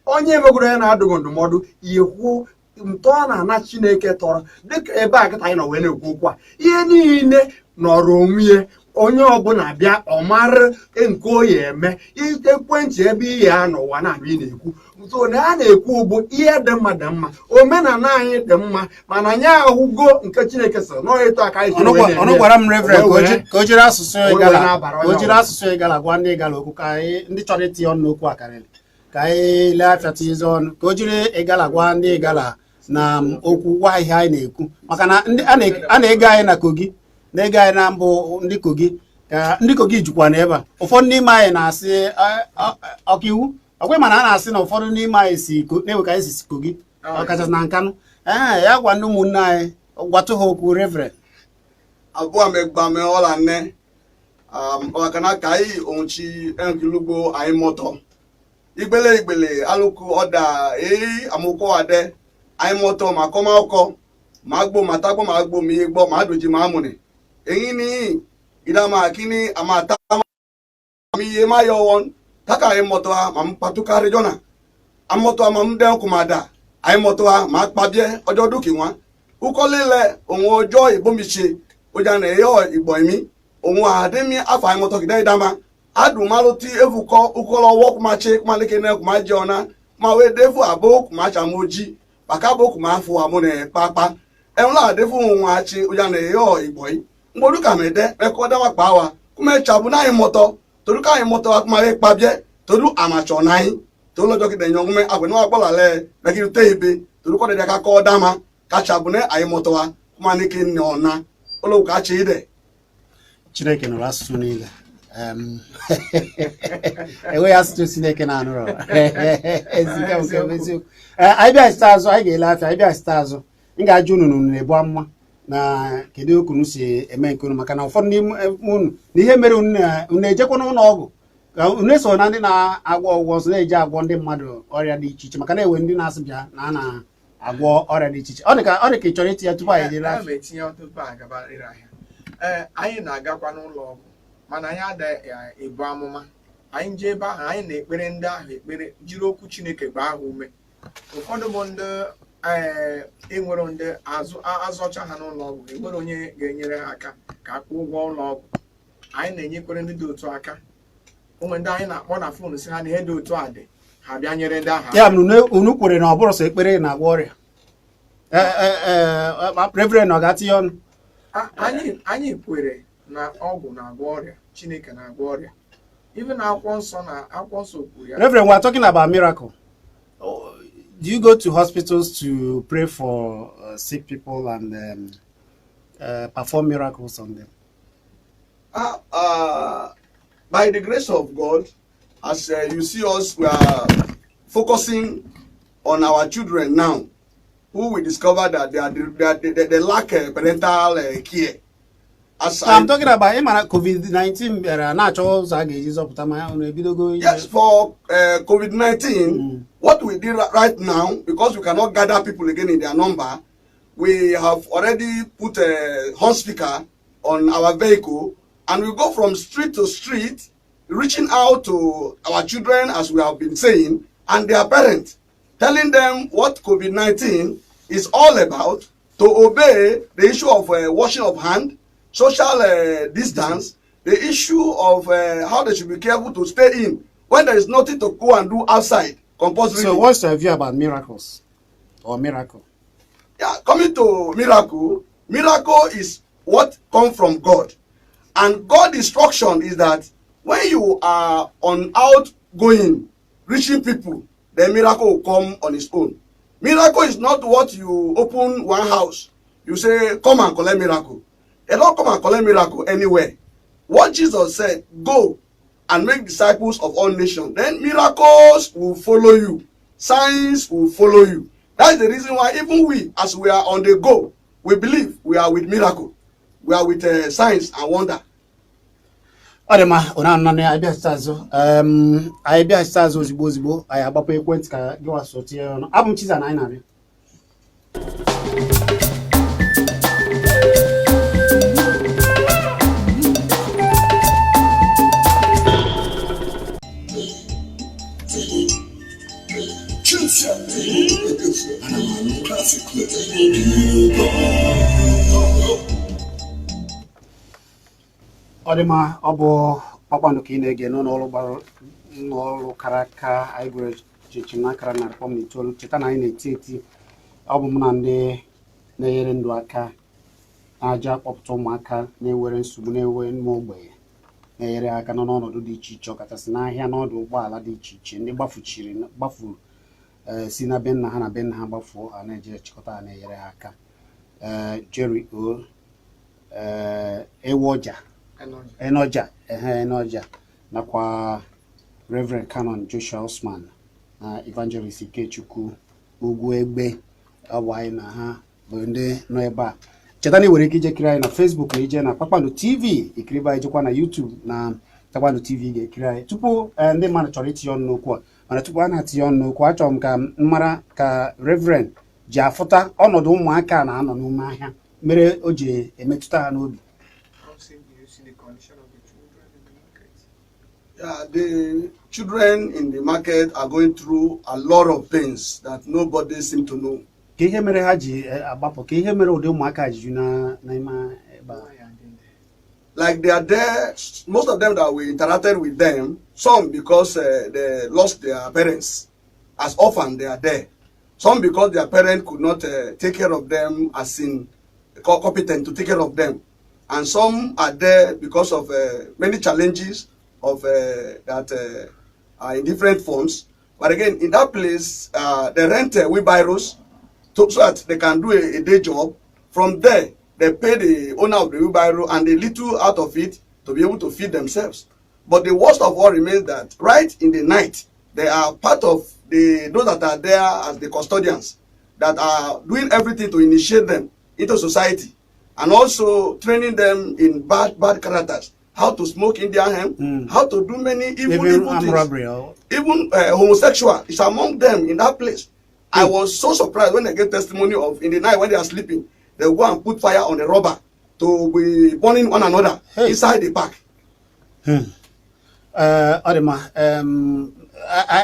[SPEAKER 4] onye megoro ya na-adụghị ndụmọdụ ihu ntọ na-ana Chineke tọrọ dịka ebe a kịta anyị nọ wee na-ekwu okwu a ihe niile nọrọ onwe ya onye ọbụla bịa ọmara nke o ya eme ite ekwentị ebe ihe a n'ụwa na-abịa na-ekwu so na a na-ekwu bụ ihe dị mma dị mma omenala anyị dị mma mana anyị ahụgo nke Chineke sịrị n'eto aka anyị
[SPEAKER 1] ọnụ gwara m Reverend ka o jiri asụsụ Igala gwa ndị Igala okwu ka anyị ndị chọrọ itinye ọnụ n'okwu akarịrị ka anyị lee afịata ize ọnụ ka o jiri Igala gwa ndị Igala na okwu gwa ihe anyị na-ekwu maka na a na-ego anyị na Kogi na-ego anyị na mbụ ndị Kogi ka ndị Kogi jikwa n'ebe a ụfọdụ n'ime anyị na-asị ọkaiwu ọkwe mana a na-asị na ụfọdụ n'ime anyị si na-ewe ka anyị si Kogi ọkachasị na Nkanụ ya gwa ndị ụmụnne anyị gwatụ ha okwu Reverend
[SPEAKER 5] abụọ megbame ọla nne maka na ka anyị onchi enkilugbo anyị mọtọ igbele alụkụ ọda amụkwọ ade anyị mọtọ ma kọmakọ ma gbo ma tagbo ma gbo ma ihe gbọ ma doji ma amụnị èyí ni ìdámà kíní àmà táwọn àmì iye máa yọ wọn tákà àìmọ̀tọ́ a máa ń patukari jọ́nà àmọ̀tọ́ a máa ń dẹ́kun kùmà dà àìmọ̀tọ́ a máa pàbíẹ́ ọjọ́ dúkì wọn ukọ́lélẹ̀ òun ọjọ́ ìbomiṣe ọjà nà ẹ̀yọ́ ìgbọ̀ ẹ̀mí òun àdémi àfà àìmọ̀tọ́ kìdá ìdámà àdùnmálò tí efukọ́ ukọ́lọ́ ọwọ́ kùmà ṣe kùmà lékè náà kùmà jẹ ọ̀nà kùmà wé défù àbó kùmà ṣàmójì bàkàbó kùmà fò àmúnẹ̀ pápá ẹ̀hún láàdé fún òun àṣe ọjà nà ẹ̀yọ́ ìgbọ̀ yìí mgbodu ka mede ekọda wakpa wa kume chabu na anyị mọtọ toru ka anyị mọtọ akumare kpabie toru amacho na anyị toru lọjọ kide nyon kume agbe na agbola le bekiru te ibe toru ko de ka ko dama ka chabu na anyị mọtọ wa kuma ni ke ni ona olo ka chi ide
[SPEAKER 1] Chineke nụrụ asụsụ niile enweghị asụsụ Chineke na-anụrụ anyị bịa site azụ anyị ga-ele afịa anyị bịa site azụ m ga-ajụ unu na-ebu amụma na kedu okunu si eme nke unu maka na ụfọdụ n'ime unu na ihe mere unu ejekwa n'ụlọ ọgwụ ka unu eso na ndị na-agwọ ọgwụ ọzọ na-eji agwọ ndị mmadụ ọrịa dị iche iche maka na-ewe ndị na-asị bịa na a na-agwọ ọrịa dị iche iche ọ dị ka ị chọrọ itinye tupu anyị ejere
[SPEAKER 3] anyị na-agakwa n'ụlọ ọgwụ mana anyị ada ebu amụma anyị jee ebe ahụ anyị na-ekpere ndị ahụ ekpere jiri okwu Chineke gbaa ha ume ụfọdụ bụ ndị enwere ndị azọcha ha n'ụlọ ọgwụ enwere onye ga-enyere ha aka ka akwụ ụgwọ ụlọ ọgwụ anyị na-enyekwere ndị dị otu aka onwe ndị anyị na-akpọ na fon si ha na ihe dị otu a dị ha bịa nyere ndị ahụ
[SPEAKER 1] ya unu kwere na ọ bụrụ sọ ekpere na-agwọ ọrịa Reverend ọ ga-atinye ọnụ
[SPEAKER 3] anyị kwere na ọgwụ na-agwọ ọrịa Chineke na-agwọ ọrịa even na akwụkwọ nsọ kwuru ya.
[SPEAKER 1] Reverend, we're talking about miracle. Do you go to hospitals to pray for sick people and perform miracles on them?
[SPEAKER 5] By the grace of God, as you see us, we are focusing on our children now, who we discover that they lack parental care.
[SPEAKER 1] I'm talking about COVID-19.
[SPEAKER 5] Yes, for COVID-19, what we did right now, because we cannot gather people again in their number, we have already put a horn speaker on our vehicle, and we go from street to street, reaching out to our children, as we have been saying, and their parents, telling them what COVID-19 is all about, to obey the issue of washing of hand, social distance, the issue of how they should be careful to stay in when there is nothing to go and do outside compulsory.
[SPEAKER 1] So what's your view about miracles or miracle?
[SPEAKER 5] Yeah, coming to miracle, miracle is what comes from God. And God's instruction is that when you are on outgoing, reaching people, the miracle will come on its own. Miracle is not what you open one house, you say, come and collect miracle. They don't come and collect miracle anywhere. What Jesus said, go and make disciples of all nations. Then miracles will follow you. Signs will follow you. That is the reason why even we, as we are on the go, we believe we are with miracle. We are with signs and wonder.
[SPEAKER 1] Adema, ona I be astazo. I be astazo ozigbo. I agbapụ ekwentị ka gị wasotie ọnụ. Abụ m Chizzy na anyị na-abịa. Ọdịma, ọ bụ Kpakpando ka ị na-ege n'ụlọ kara aka anyị gwere chichi n'akara na rịpọm na itoolu. Cheta na anyị na-eti eti, ọ bụ m na ndị na-enyere ndụ aka na-aja akpọpụta ụmụaka na-ewere nsogbu na-ewe ụmụ ogbenye na-enyere aka nọ n'ọnọdụ dị iche iche, ọkachasị n'ahịa n'ọdụ ụgbọala dị iche iche ndị gbafuru si na be nna ha na be nna ha gbafuo a na-eje chịkọta ha na-enyere ha aka. Jerry O Ewoja Enoja nakwa Reverend Canon Joshua Osman na Evangelist Ikechukwu Ugwu Egbe, ọ bụ anyị na ha bụ ndị nọ ebe a. Cheta na ị nwere ike ije kiri anyị na Facebook na ije na Kpakpando TV, ikiriba ijekwa na YouTube na Kpakpando TV ga-ekiri anyị. Tupu ndị mmadụ chọrọ itinye ọnụ n'okwu a, mana tupu a na-atinye ọnụ n'okwu, achọrọ m ka mara ka Reverend ji afụta ọnọdụ ụmụaka na-anọ n'ume ahịa mere o ji emetụta ha n'obi.
[SPEAKER 5] Yeah, the children in the market are going through a lot of things that nobody seems to know.
[SPEAKER 1] Ka ihe mere ha ji agbapụ, ka ihe mere ụdị ụmụaka ji n'ime ebe a.
[SPEAKER 5] Like they are there, most of them that we interacted with them, some because they lost their parents. As orphans, they are there. Some because their parents could not take care of them as in competent to take care of them. And some are there because of many challenges of that are in different forms. But again, in that place, they rent wheelbarrows so that they can do a day job. From there, they pay the owner of the wheelbarrow and a little out of it to be able to feed themselves. But the worst of all remains that right in the night, they are part of those that are there as the custodians that are doing everything to initiate them into society and also training them in bad characters. How to smoke Indian hemp, how to do many evil things.
[SPEAKER 1] Robbery,
[SPEAKER 5] even homosexual is among them in that place. I was so surprised when I get testimony of in the night when they are sleeping, they go and put fire on the rubber to be burning one another inside the park.
[SPEAKER 1] Ọdịma,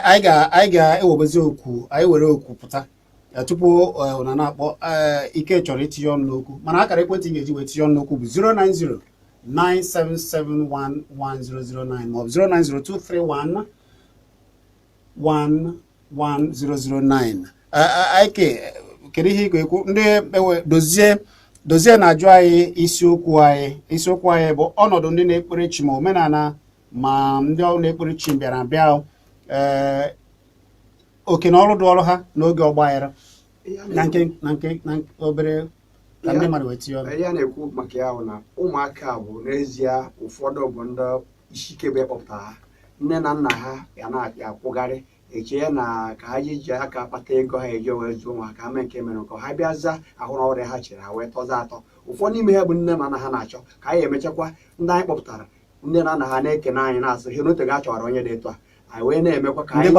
[SPEAKER 1] anyị ga-ewebezi okwu, anyị were okwu pụta tupu na na-akpọ Ike chọrọ itinye ọnụ n'okwu, mana akara ekwentị ga-eji wee tinye ọnụ n'okwu bụ 090 9771109 maọbụ 09023111009. Ike, kedu ihe ị ga-ekwu? Ndị dozie na-ajụ anyị isiokwu anyị bụ ọnọdụ ndị na-ekpere chi ma omenala ma ndị ọrụ na-ekpere chi bịara bịa oke na ọrụ dị ọrụ ha n'oge ọgbaghara na obere ka ndị mmadụ wee tinye ọnụ.
[SPEAKER 4] Ya na-ekwu maka ya bụ na ụmụaka bụ n'ezie ụfọdụ bụ ndị ishikebe kpọpụta ha, nne na nna ha ya na-akwụgharị eche na ka ha ji aka akpata ego ha eji wee zụọ ụmụaka ha mee nke mere nke ha bịaza ahụ na ọrịa ha chere ha wee tọza atọ. Ụfọdụ n'ime ha bụ nne na nna ha na-achọ ka anyị emechakwa ndị anyị kpọpụtara nne na nna ha na-ekene anyị na-asị ha n'ote ga achọrọ onye dị etu a, anyị wee na-emekwa ka anyị ndị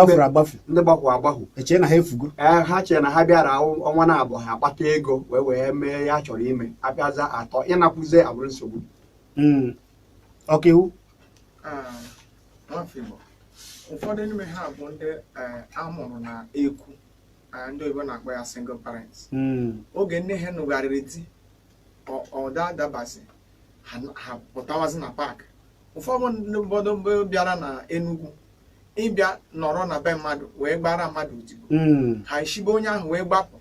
[SPEAKER 4] gbafuru agbafụ
[SPEAKER 1] eche na ha efugo
[SPEAKER 4] ha chere na ha bịara ọnwa na-abụọ ha akpata ego wee mee ya chọrọ ime abịaza atọ ịnakwụzie abụrụ nsogbu.
[SPEAKER 1] Ọkaiwu
[SPEAKER 3] ụfọdụ n'ime ha bụ ndị amụrụ na ekwu ndị oyibo na-akpọ ya single parents. Oge nne ha nụgharịrị di ọda adabasị ha pụtawazi na paakị. Ụfọdụ obodo bịara na Enugu ịbịa nọrọ na be mmadụ wee gbara mmadụ odibo, ha eshibe onye ahụ wee gbapụ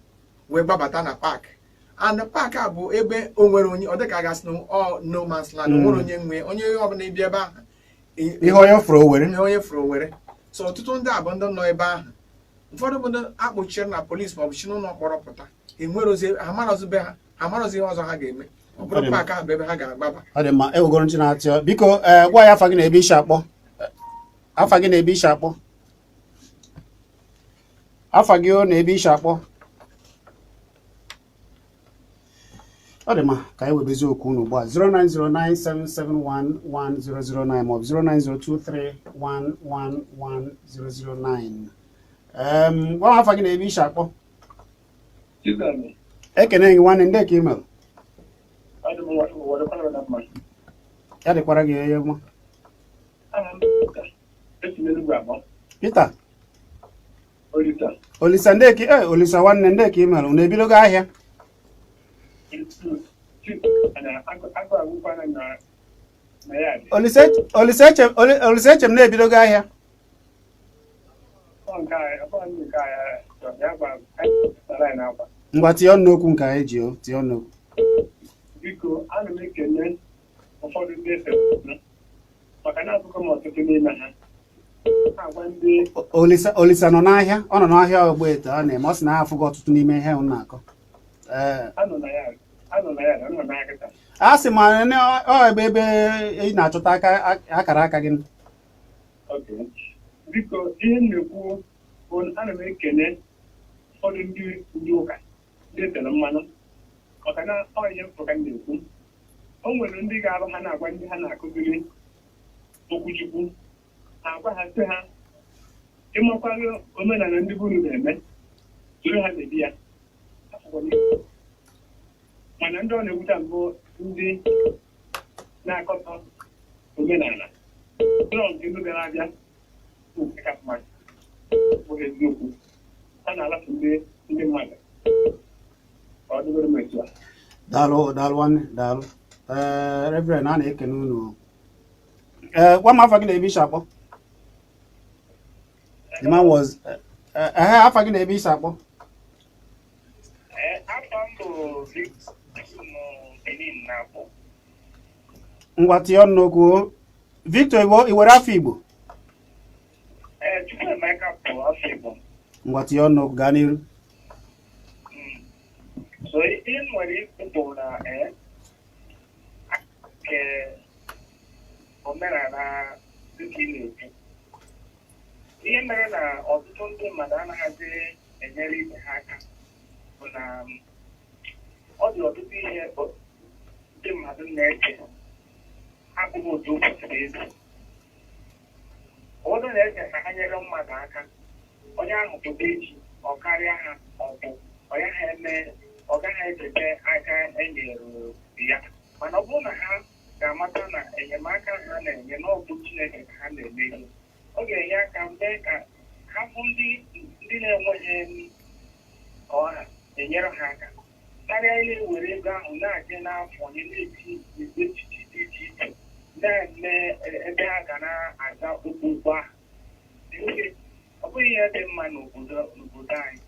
[SPEAKER 3] wee gbabata na paakị. And paakị a bụ ebe o nwere onye ọ dịka gasị no man's land, o nwere onye nwe onye ọbụla ịbịa ebe ahụ
[SPEAKER 1] ihe onye
[SPEAKER 3] fụrụ owere. So ọtụtụ ndị a bụ ndị nọ ebe ahụ. Ụfọdụ obodo akpọchiri na polisi maọbụ chi n'ụlọ mkpọrọ pụta, amarọzi be ha, amarọzi ihe ọzọ ha ga-eme. Ọ bụrụ paakị ahụ bụ ebe ha ga-agbaba.
[SPEAKER 1] Ọ dị mma, ewegoro ntị na-atị biko gwa ya afa gị na-ebe isi akpọ. Afa gị na-ebe isi akpọ. Afa gị o na-ebe isi akpọ. Ọ dị mma ka anyị webezi okwu unu ugbu a 09097711009 maọbụ 09023111009. Gwa m afa gị na-ebe isi akpọ. Ekene gị nwanne, ndị ka email. Ya dịkwara gị ihe mma. Peter Olisa ndị ka Olisa nwanne, ndị ka email na-ebidogo ahịa. Olisa eche m na-ebidogo ahịa. Ngwa tie ọnụ okwu nke anyị ji tie ọnụ okwu.
[SPEAKER 6] Biko, ana m ekele ụfọdụ ndị ese maka na akụkọ m ọtụtụ n'ime ha. Na-agwa ndị
[SPEAKER 1] Olisa nọ n'ahịa, ọ nọ n'ahịa Ogboete ọ na-eme, ọ sị na ha afụgo ọtụtụ n'ime ihe m na-akọ.
[SPEAKER 6] anọ na ya nọ n'ahịa kịta.
[SPEAKER 1] A sị ma ọ ebe ị na-achọta akara aka gị.
[SPEAKER 6] Biko, ihe m na-ekwu bụ ana m ekele ụfọdụ ndị ụka ndị tere mmanụ maka na ọ ihe mfụ ka m na-ekwu. O nwere ndị ga-arụ ha na-agwa ndị ha na-akụziri okwuchukwu, ha agwa ha sị ha ịmakwaghị omenala ndị buru na-eme soro ha na-ebi ya. Mana ndị ọ na-ewuta mbụ ndị na-akọta omenala ụlọ nke ndị bịara abịa bụ eziokwu, a na-alapụ ndị mmadụ ka ọ dịgoro metu a.
[SPEAKER 1] Daalụ nwanne, daalụ. Reverend, a na-ekene unu. Gwa m afa gị na-ebe isi akpọ. The man was afa gị na-ebe isi akpọ. Ngwa tie ọnụ n'okwu. Victor, i were afọ Igbo? Ngwa tie ọnụ n'okwu, gaa n'iru.
[SPEAKER 6] So ihe nwere ikwu na omenala dịka ị na-ekwu, ihe mere na ọtụtụ ndị mmadụ anaghịzi enyere ibe ha aka bụ na ọ dị ọtụtụ ihe ndị mmadụ na-eche abụghị otu o kwesịrị ezi. Ụfọdụ na-eche na ha nyere mmadụ aka, onye ahụ pụta echi ọ karịa ha, ọ bụ ọ gaghị echete aka enyere ya. Mana ọ bụrụ na ha ga-amata na enyemaka ha na-enye n'ọbụ Chineke ka ha na-eme ihe, ọ ga-enye aka mee ka ha bụ ndị na-enweghị ọha enyere ha aka karịa ile were ego ahụ na-adị n'afọ onye na-eti echichi dị iche iche na-eme ebe ha ga na-aga okpukpe ahụ. Ọ bụghị ihe dị mma n'obodo anyị.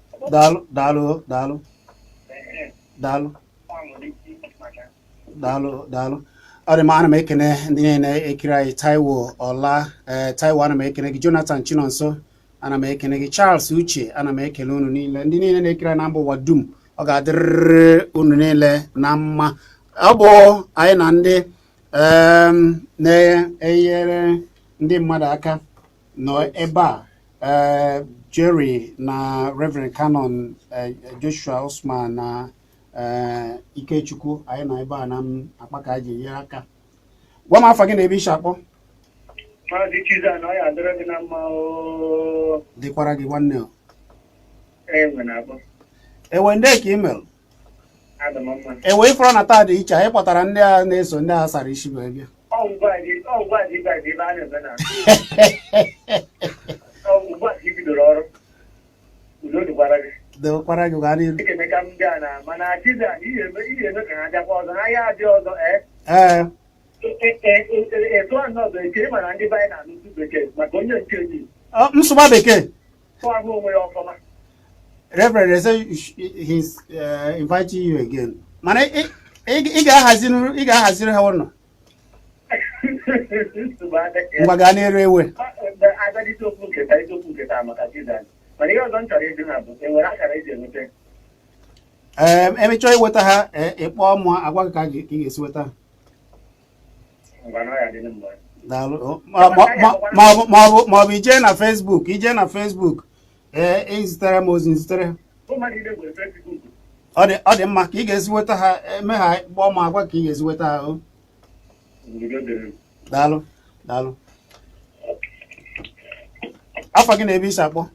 [SPEAKER 1] Daalụ. Ọ dị m, ana m ekene ndị na-ekiri anyị. Taiwo Ọla, Taiwo, ana m ekene gị. Jonathan Chinonso, ana m ekene gị. Charles Uche, ana m ekele unu niile. Ndị niile na-ekiri anyị na mba ụwa dum, ọ ga-adịrịrị unu niile na mma. Ọ bụ anyị na ndị na-enyere ndị mmadụ aka nọ ebe a, Jerry na Reverend Canon Joshua Osman na Ikechukwu, anyị na ebe a na akpa ka ji enyere aka. Gwa m afa gị na ebe isi akpọ.
[SPEAKER 6] Maazị Chizzy, na ọ ya adịrị gị na mma.
[SPEAKER 1] Dịkwara gị nwanne.
[SPEAKER 6] Ewe
[SPEAKER 1] ndị ka email. Ewe ifọrọ na taa dị iche, anyị kpọtara ndị a na-eso ndị a sara isi wee bịa. dekwara gị gaa n'iru.
[SPEAKER 6] Ekemeka m gaa na mana Chizzy ihe eme ka ha bịakwa ọzọ na ya adị ọzọ etu a n'ọzọ eke mana ndị be anyị na-anụtụ bekee maka onye nke gị
[SPEAKER 1] nsụgba bekee.
[SPEAKER 6] tụọ ahụ onwe ya ọfọma.
[SPEAKER 1] Reverend, they say he's inviting you again. Man, I ga-ahaziri ha ụlọ. Ngwa gaa n'ere ewe.
[SPEAKER 6] Agadịte okwu nketa maka Chizzy. Mana ihe ọzọ m chọrọ ịjụ ha bụ enwere akara eji enweta.
[SPEAKER 1] Emechọ iweta ha ịkpọ mụ agwa gị ka ị ga-esi weta ha.
[SPEAKER 6] Ngwa na ọ ya dị mgbe.
[SPEAKER 1] Daalụ. Ma ọ bụ ije na Facebook, ezitere m ozi nzitere ha. Ọ dị mma ka ị ga-esi weta ha eme ha kpọọ m agwa ka ị ga-esi weta ha. Daalụ. Afọ gị na-ebe isi akpọ.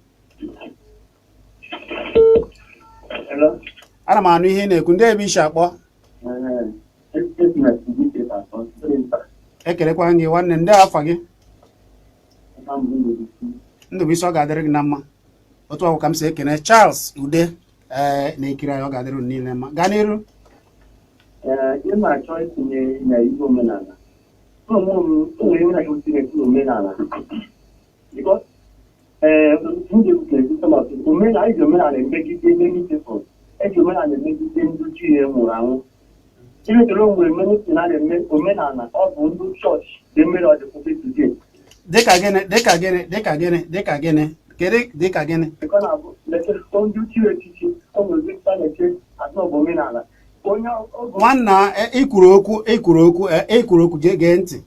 [SPEAKER 1] Ana m anụ ihe na-ekwu ndị ebe isi akpọ. Ekelekwa gị nwanne ndị afọ gị. Ndụbụisi ọ ga-adịrị gị na mma. Otu ahụ ka m si ekene Charles Ude na-ekiri anyị ọ ga-adịrị niile mma. Gaa n'iru.
[SPEAKER 7] Ị na-achọ itinye na Igbo omenala. Onwere ihe na-achọ itinye omenala. Because omenala eji omenala emegide fọ. Eji omenala emegide ndị ochie nwụrụ anwụ. Imetere onwe emenụsi na na-eme omenala ọ bụ ndị chọọchị na-emere ọdịkwụkwọ today.
[SPEAKER 1] Dịka gịnị? Kedu dịka gịnị?
[SPEAKER 7] Nke ọ na-abụ ndị ochie echichi onwere a na-eche azụ bụ omenala.
[SPEAKER 1] Nwanna ekwuru okwu gee ntị.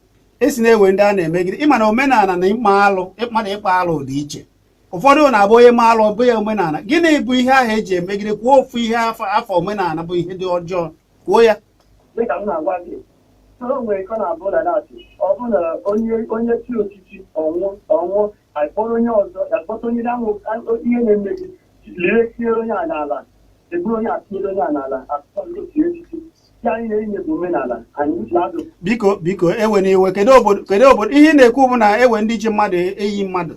[SPEAKER 1] Esi na-ewe ndị a na-emegide ịma na omenala na mmadụ ịkpa alụ dị iche. Ụfọdụ na-abụ onye ma alụ ọ bụghị omenala. Gịnị bụ ihe ahụ eji emegide? Kwuo ofu ihe afọ omenala bụ ihe dị ọjọọ. Kwuo ya.
[SPEAKER 7] Dịka m na-agwa gị, o nwere ike ọ na-abụ na datị ọ bụ na onye chi ochichi ọnwụ akpọrọ onye ọzọ akpọta onye ahụ ihe na-emebi lere tinyere onye a n'ala eburu onye atinyere onye a n'ala akpọrọ otu echichi ya anyị na-enye bụ omenala anyị uche azụ.
[SPEAKER 1] Biko ewe n'iwe. Kedu obodo ihe ị na-ekwu bụ na ewe ndị ji mmadụ eyi mmadụ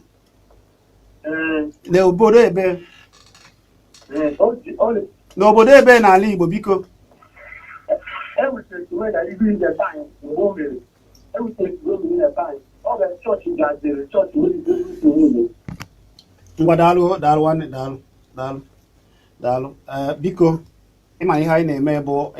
[SPEAKER 1] n'obodo ebe n'ala Igbo biko. Ngwa daalụ nwanne daalụ. Biko ịma ihe anyị na-eme bụ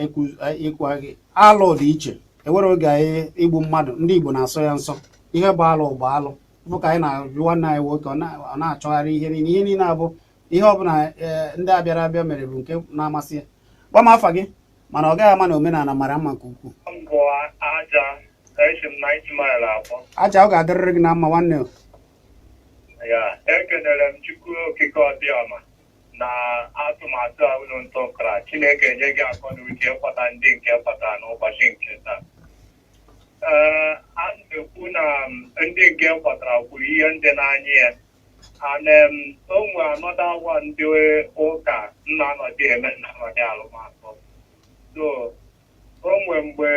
[SPEAKER 1] ịkwa gị alụ dị iche. Ewere oge anyị igbu mmadụ ndị Igbo na-asọ ya nsọ. Ihe bụ alụ bụ ka anyị na-ajụ nwanne anyị nwoke ọ na-achọgharị ihe niile abụ ihe ọbụla ndị abịa mere bụ nke na-amasị ya. Gwa m afa gị mana ọ gaghị ama na omenala mara mma nke ukwuu. Aja ọ ga-adịrịrị gị na mma nwanne.
[SPEAKER 6] Ekenere m Chukwu okike ọbịama na atụmatụ a unu ntụkara. Chineke nye gị akọ na uche ịkwata ndị nke kpatara n'ụbọchị nke taa. A na-ekwu na ndị nke kwatara kwuru ihe ndị na-anya ya. Onwe anọda awa ndị ụka nna anọdị eme na anọdị alụmasọ. So onwe mgbe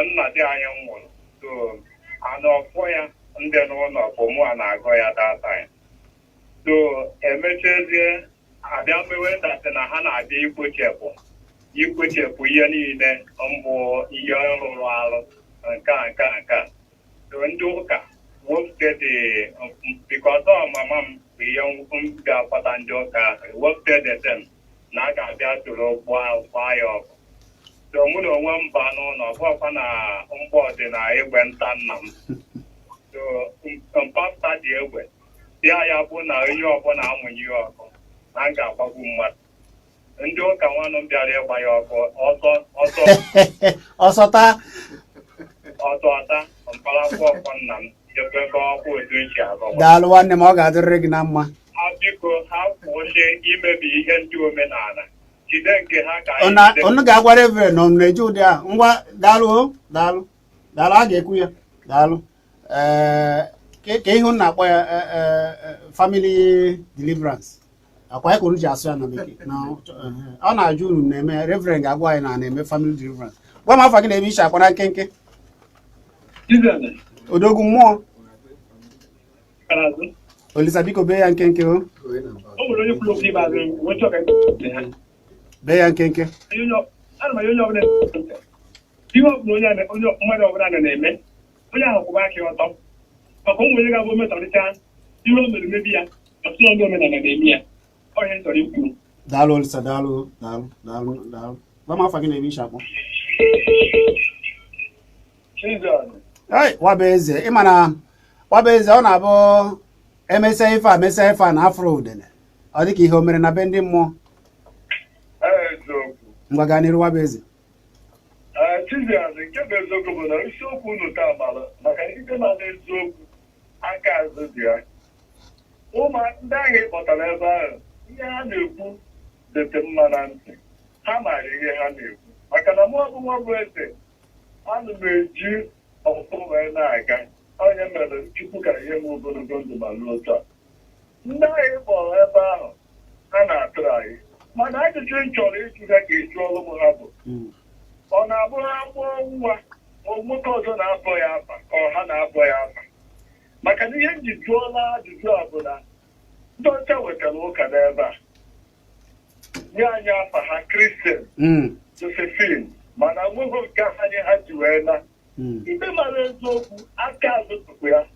[SPEAKER 6] nna dị anyị nwụrụ, so anọfọ ya ndị n'ụlọ bụ mụ a na-agọ ya data ya. So emechazie abịa mewe datị na ha na-abịa ikpochepụ ihe niile mbụ ihe rụrụ arụ nke so ndị ụka wepụtadị bikọta ọmama m bụ ihe m ga-akpata ndị ụka wepụtadị na a ga-abịa toro gbaa ya ọkụ. So mụ na onwe m ba n'ụlọ ọbụkwa na mgbe ọdịna egbe nta nna m. So mpasta dị egbe bịa ya bụ na onye ọbụla amụnye ya ọkụ na m ga-agbagbu mmadụ. Ndị ụka nwanụ m bịara ịgba ya ọkụ
[SPEAKER 1] ọsọta
[SPEAKER 6] mparakwa ọkụ nna m jekwego ọkụ otu nchi agọ.
[SPEAKER 1] Daalụ nwanne m ọ ga-adịrịrị gị na mma.
[SPEAKER 6] Biko ha kwụsị imebi ihe ndị omenala. Jide nke ha ka
[SPEAKER 1] unu ga-agwa Reverend na unu na-eji ụdị ahụ. Ngwa daalụ a ga-ekwu ya. Daalụ. Ka ihe unu na-akpọ ya family deliverance. Akwa ya ka unu ji asụ ya na bekee. Ọ na-ajụ unu na-eme. Reverend ga-agwa anyị na na-eme family deliverance. Gwa m afa gị na-ebe iche akwa na nkenke. Odogwu mmụọ. Olisa biko bee ya nkenke o.
[SPEAKER 7] O nwere onye kwuru okwu n'ikpeazụ wee chọọ ka
[SPEAKER 1] Bee ya nkenke.
[SPEAKER 7] ana m onye ọbụla ihe ọbụla onye mmadụ ọbụla na-eme onye ahụ kwụba aka ọtọ maka ụmụ onye ga-abụ metọrịta ihe o mere mebi ya ọtụtụ ndị omenala na-eme ya onye chọrọ ikwu.
[SPEAKER 1] Daalụ Olisa, daalụ. Gwa m afa gị na-ebe ishi akpọ. Wabaeze, ịma na Wabaeze ọ na-abụ emesịa ife a na afro udene ọ dịka ihe o mere na be ndị mmụọ. Ngwa gaa n'iru Wabaeze.
[SPEAKER 6] Chizzy, nke bụ eziokwu bụ na isiokwu unu taa mara maka ikpe na eziokwu aka azụ dị ya. Ụmụ ndị ahụ ịkpọtara ebe ahụ ihe ha na-ekwu dete mma na ntị ha maara ihe ha na-ekwu maka na mụ ọbụ nwa bụ eze ana m eji ọkpụ wee na-aga onye mere Chukwu ka ihe m ogologo ndụ ma ruo taa. Ndị ahụ kpọrọ ebe ahụ ha na-atụrụ anyị mana ajụjụ m chọrọ ịjụ ha ka eju ọrụ m ha bụ ọ na-abụ ha mụọ nwa nwoke ọzọ na-abọ ya afa ka ọha na-abọ ya afa maka na ihe m ji jụọla ajụjụ a bụ na ndị ọcha wetara ụka n'ebe a nye anyị afa ha Kristian Josephine mana nweghị nke anyị ha ji wee na ikpe mara eziokwu aka azụ tupu ya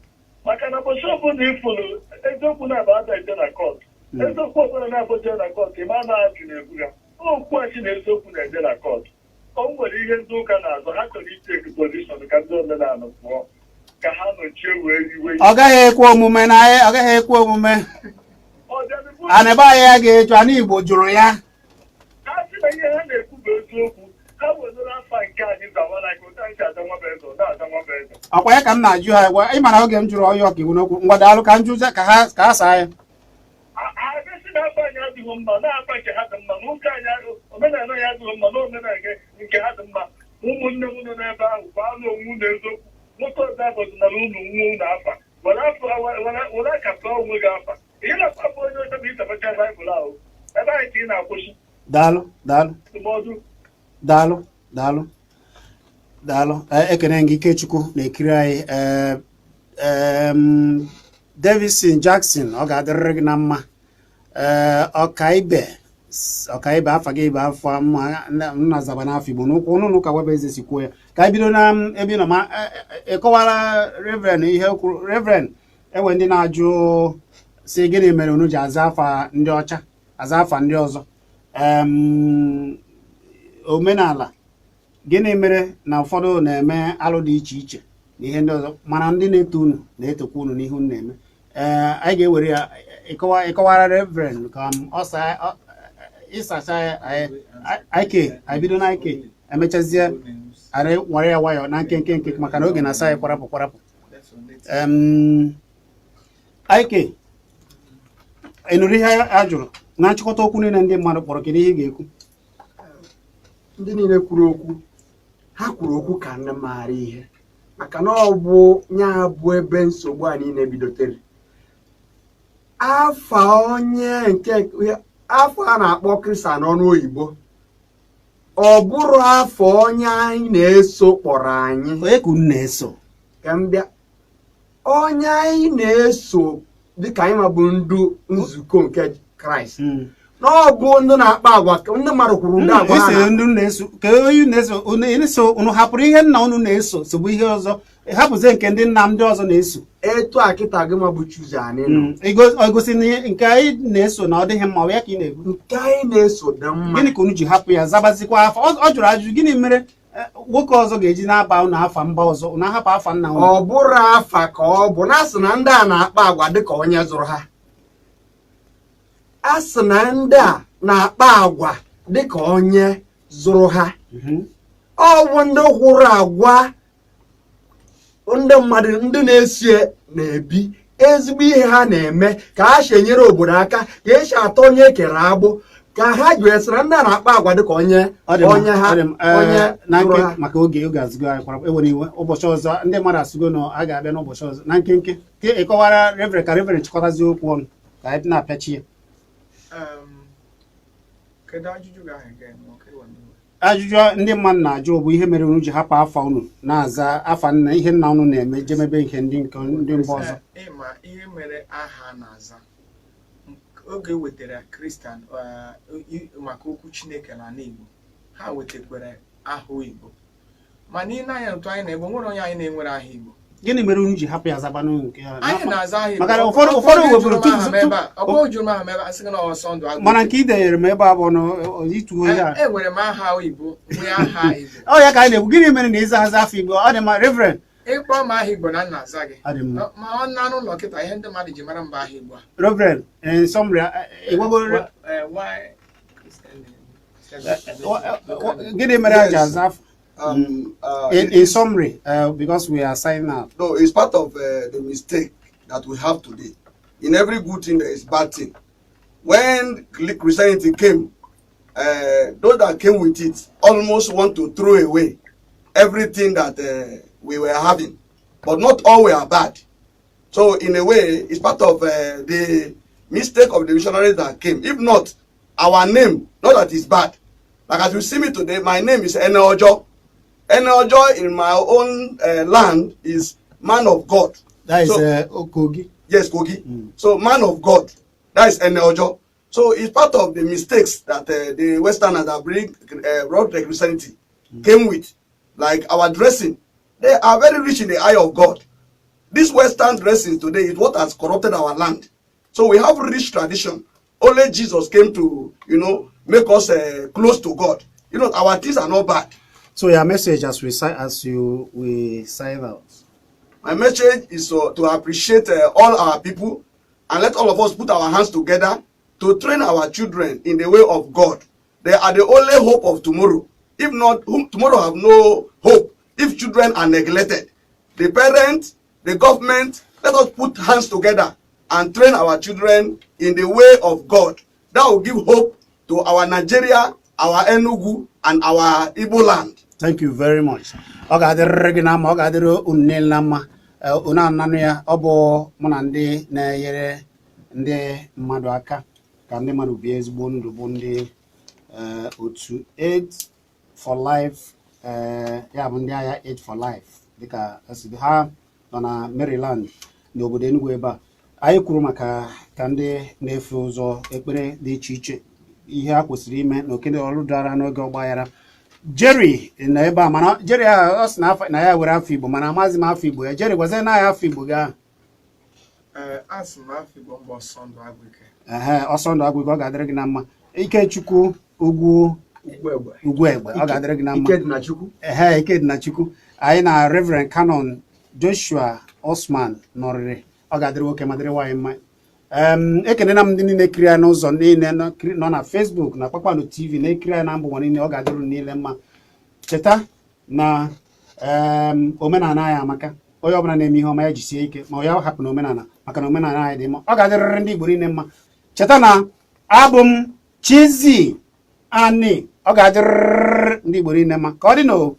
[SPEAKER 6] maka na ụbọchị ọbụla ịfụrụ eziokwu na-aba ada eje na kọt eziokwu ọbụla na-abụje na kọt ịma na-ajụ na-ebu ya okwu achị na eziokwu na-eje na kọt o nwere ihe ndị ụka na-azụ ha chọrọ iteki pozishọn ka ndị omenala pụọ ka ha nọchie wee iwe
[SPEAKER 1] Ọ gaghị ekwe omume na ọ gaghị ekwe omume anịba anyị ya ga-eju ana Igbo jụrụ ya.
[SPEAKER 6] Ha sị na ihe ha na-ekwu bụ eziokwu ha wezụrụ afa nke anyị zawana ka ụta anyị si ada nwabeeze na-ada nwabeeze.
[SPEAKER 1] Ọkwa ya ka m na-ajụ ha gwa ịma na oge m jụrụ ọya ọka iwu n'okwu ngwa daalụ ka m jụzie ka ha saa ya.
[SPEAKER 6] Ha bịasị na afa anyị adịghị mma na afa nke ha dị mma na ụka anyị omenala ya adịghị mma na omenala nke ha dị mma ụmụnne m nọ n'ebe ahụ gbaala onwe na eziokwu nwoke ọzọ abọzinara ụlọ nwa ụlọ afa were aka tụọ onwe gị afa ihe na-akpapụ onye ọcha bụ ịtabacha baịbụl ahụ ebe anyị ka ị na-akwụsị.
[SPEAKER 1] Daalụ ekene gị Ikechukwu na-ekiri anyị. Davidson Jackson ọ ga-adịrịrị gị na mma. Ọkaibe afa gị bụ afọ nna zaba n'afọ Igbo n'ụkwụ ụnụ ka Wabaeze si kwuo ya ka anyị bido na ebe nọ ma ịkọwara Reverend ihe kwuru. Reverend enwe ndị na-ajụ si gịnị mere unu ji aza afa ndị ọcha aza afa ndị ọzọ omenala gịnị mere na ụfọdụ na-eme alụ dị iche iche na ihe ndị ọzọ mana ndị na-eto unu na-etokwa unu n'ihe unu na-eme. Anyị ga-ewere ya ịkọwara Reverend ka ịsacha ya ike anyị bido na ike emechazie arị nwere ya nwayọ na nke maka na oge na-asa anyị kwarapụ ike ịnụrụ ihe a jụrụ na nchịkọta okwu niile ndị mmadụ kpọrọ kedu ihe ị ga-ekwu?
[SPEAKER 4] Ndị niile kwuru okwu ha kwuru okwu ka ndị maara ihe maka na ọ bụ nya bụ ebe nsogbu a niile bidotere. Afọ a na-akpọ Kristian n'ọnụ oyibo ọ bụrụ afọ onye anyị na-eso kpọrọ anyị.
[SPEAKER 1] Onye ka unu na-eso?
[SPEAKER 4] Ka m bịa onye anyị na-eso dịka anyị mabụ ndị nzukọ nke Kraịst na ọ bụ ndị na-akpa agwa ndị mmadụ kwuru ndị agwa ha na-eso unu hapụrụ ihe nna unu na-eso sobu ihe ọzọ hapụzie nke ndị nna ndị ọzọ na-eso. Etu a kịta gị ma bụ Chizzy anyị nọ egosi nke anyị na-eso na ọ dịghị mma ya ka ị na-ekwu. Nke anyị na-eso dị mma. Gịnị ka unu ji hapụ ya zabazikwa afọ? Ọ jụrụ ajụjụ gịnị mere nwoke ọzọ ga-eji na-aba unu afa mba ọzọ na ahapụ afa nna unu? Ọ bụrụ afa ka ọ bụ na asị na ndị a na-akpa agwa dịka onye zụrụ ha. Asị na ndị a na-akpa agwa dịka onye zụrụ ha. Ọ bụ ndị hụrụ agwa ndị mmadụ ndị na-esi na-ebi ezigbo ihe ha na-eme ka ha si enyere obodo aka ka esi atọ onye ekere agbụ ka ha ji esira ndị a na-akpa agwa dịka onye maka oge azụgo anyị kwara ewere iwe ụbọchị ọzọ ndị mmadụ asụgo na a ga-abịa n'ụbọchị ọzọ na nkenke ịkọwara Reverend ka Reverend chịkọtazi okwu ọnụ ka anyị na-apịachi ya.
[SPEAKER 3] Kedu ajụjụ gị ahụ
[SPEAKER 1] ajụjụ ndị mmadụ na-ajụ bụ ihe mere unu ji hapụ afa unu na-aza afa nna ihe nna unu na-eme jemebe ihe ndị mba ọzọ.
[SPEAKER 3] Ịma ihe mere aha na-aza oge wetara kristian maka okwu Chineke n'ala Igbo, ha wetakwara aha Igbo, mana ị na-anya otu anyị na-egbo nwere onye anyị na-enwere aha Igbo.
[SPEAKER 1] Gịnị mere unu ji hapụ ya zabanụ nke ha?
[SPEAKER 3] Anyị na-aza aha Igbo.
[SPEAKER 1] Maka ụfọdụ weburu
[SPEAKER 3] ọkwa jụrụ m aha m ebe a sị gị na ọsọ ndụ agụ.
[SPEAKER 1] mana nke ị denyere m ebe a bụ na itu onye a.
[SPEAKER 3] Enwere m aha Igbo nwee aha Igbo.
[SPEAKER 1] Ọ ya ka anyị na-ekwu, gịnị mere na ịza aza afọ Igbo? Ọ dị mma Reverend.
[SPEAKER 3] Ịkpọ m aha Igbo na nna aza gị.
[SPEAKER 1] Ọ dị mma.
[SPEAKER 3] Ma ọ na n'ụlọ kịta ihe ndị mmadụ ji mara mba aha Igbo a.
[SPEAKER 1] Reverend, in summary,
[SPEAKER 3] Why Christian name?
[SPEAKER 1] gịnị mere a ji aza afọ? In summary, because we are signing out.
[SPEAKER 5] No, it's part of the mistake that we have today. In every good thing, there is bad thing. When Christianity came, those that came with it almost want to throw away everything that we were having. But not all were bad. So in a way, it's part of the mistake of the missionaries that came. If not, our name, not that it's bad. Like as you see me today, my name is Eneojo. Eneojo in my own land is man of God.
[SPEAKER 1] That is
[SPEAKER 5] so,
[SPEAKER 1] Kogi.
[SPEAKER 5] Yes, Kogi. So man of God. That is Eneojo. So it's part of the mistakes that the Westerners that brought the Christianity came with. Like our dressing. They are very rich in the eye of God. This Western dressing today is what has corrupted our land. So we have rich tradition. Only Jesus came to, make us close to God. Our things are not bad.
[SPEAKER 1] So your message as we sign out.
[SPEAKER 5] My message is to appreciate all our people and let all of us put our hands together to train our children in the way of God. They are the only hope of tomorrow. If not, tomorrow have no hope if children are neglected. The parents, the government, let us put hands together and train our children in the way of God. That will give hope to our Nigeria, our Enugu, and our Igbo land.
[SPEAKER 1] Thank you very much. Ọ ga-adịrịrị gị na mma, ọ ga-adịrị unu niile na mma. Unu ananụ ya, ọ bụ mụ na ndị na-enyere ndị mmadụ aka ka ndị mmadụ bie ezigbo ndụ bụ ndị otu Aid for Life, ya bụ ndị agha Aid for Life dịka ha nọ na Maryland n'obodo Enugu ebe a. Anyị kwuru maka ka ndị na-efe ụzọ ekpere dị iche iche ihe a kwesịrị ime na okene ọrụ dara n'oge ọgbaghara. Jerry na ebe a, mana Jerry ọ sị na ya were afọ Igbo, mana amaghịzi m afọ Igbo ya. Jerry gwazie na ya afọ Igbo gaa.
[SPEAKER 3] Asị m afọ Igbo mbụ ọsọ ndụ agwụike.
[SPEAKER 1] Ọsọ ndụ agwụike, ọ ga-adịrị gị na mma. Ikechukwu Ugwu Egbe, ọ ga-adịrị gị na mma. Ike dị na Chukwu. Anyị na Reverend Canon Joshua Osman nọrịrị, ọ ga-adịrị nwoke ma dịrị nwaanyị mma. Ekenena m ndị niile ekiri ya n'ụzọ niile nọ na Facebook na Kpakpando TV na-ekiri ya na mbụ niile, ọ ga-adịrị niile mma. Cheta na omenala anyị amaka. Onye ọbụla na-eme ihe ọma ya jisie ike, ma ya hapụ na omenala, maka na omenala anyị dị mma. Ọ ga-adịrịrị ndị Igbo niile mma. Cheta na abụ m Chizzy Ani, ọ ga-adịrịrị ndị Igbo niile mma. Ka ọ dị n'o.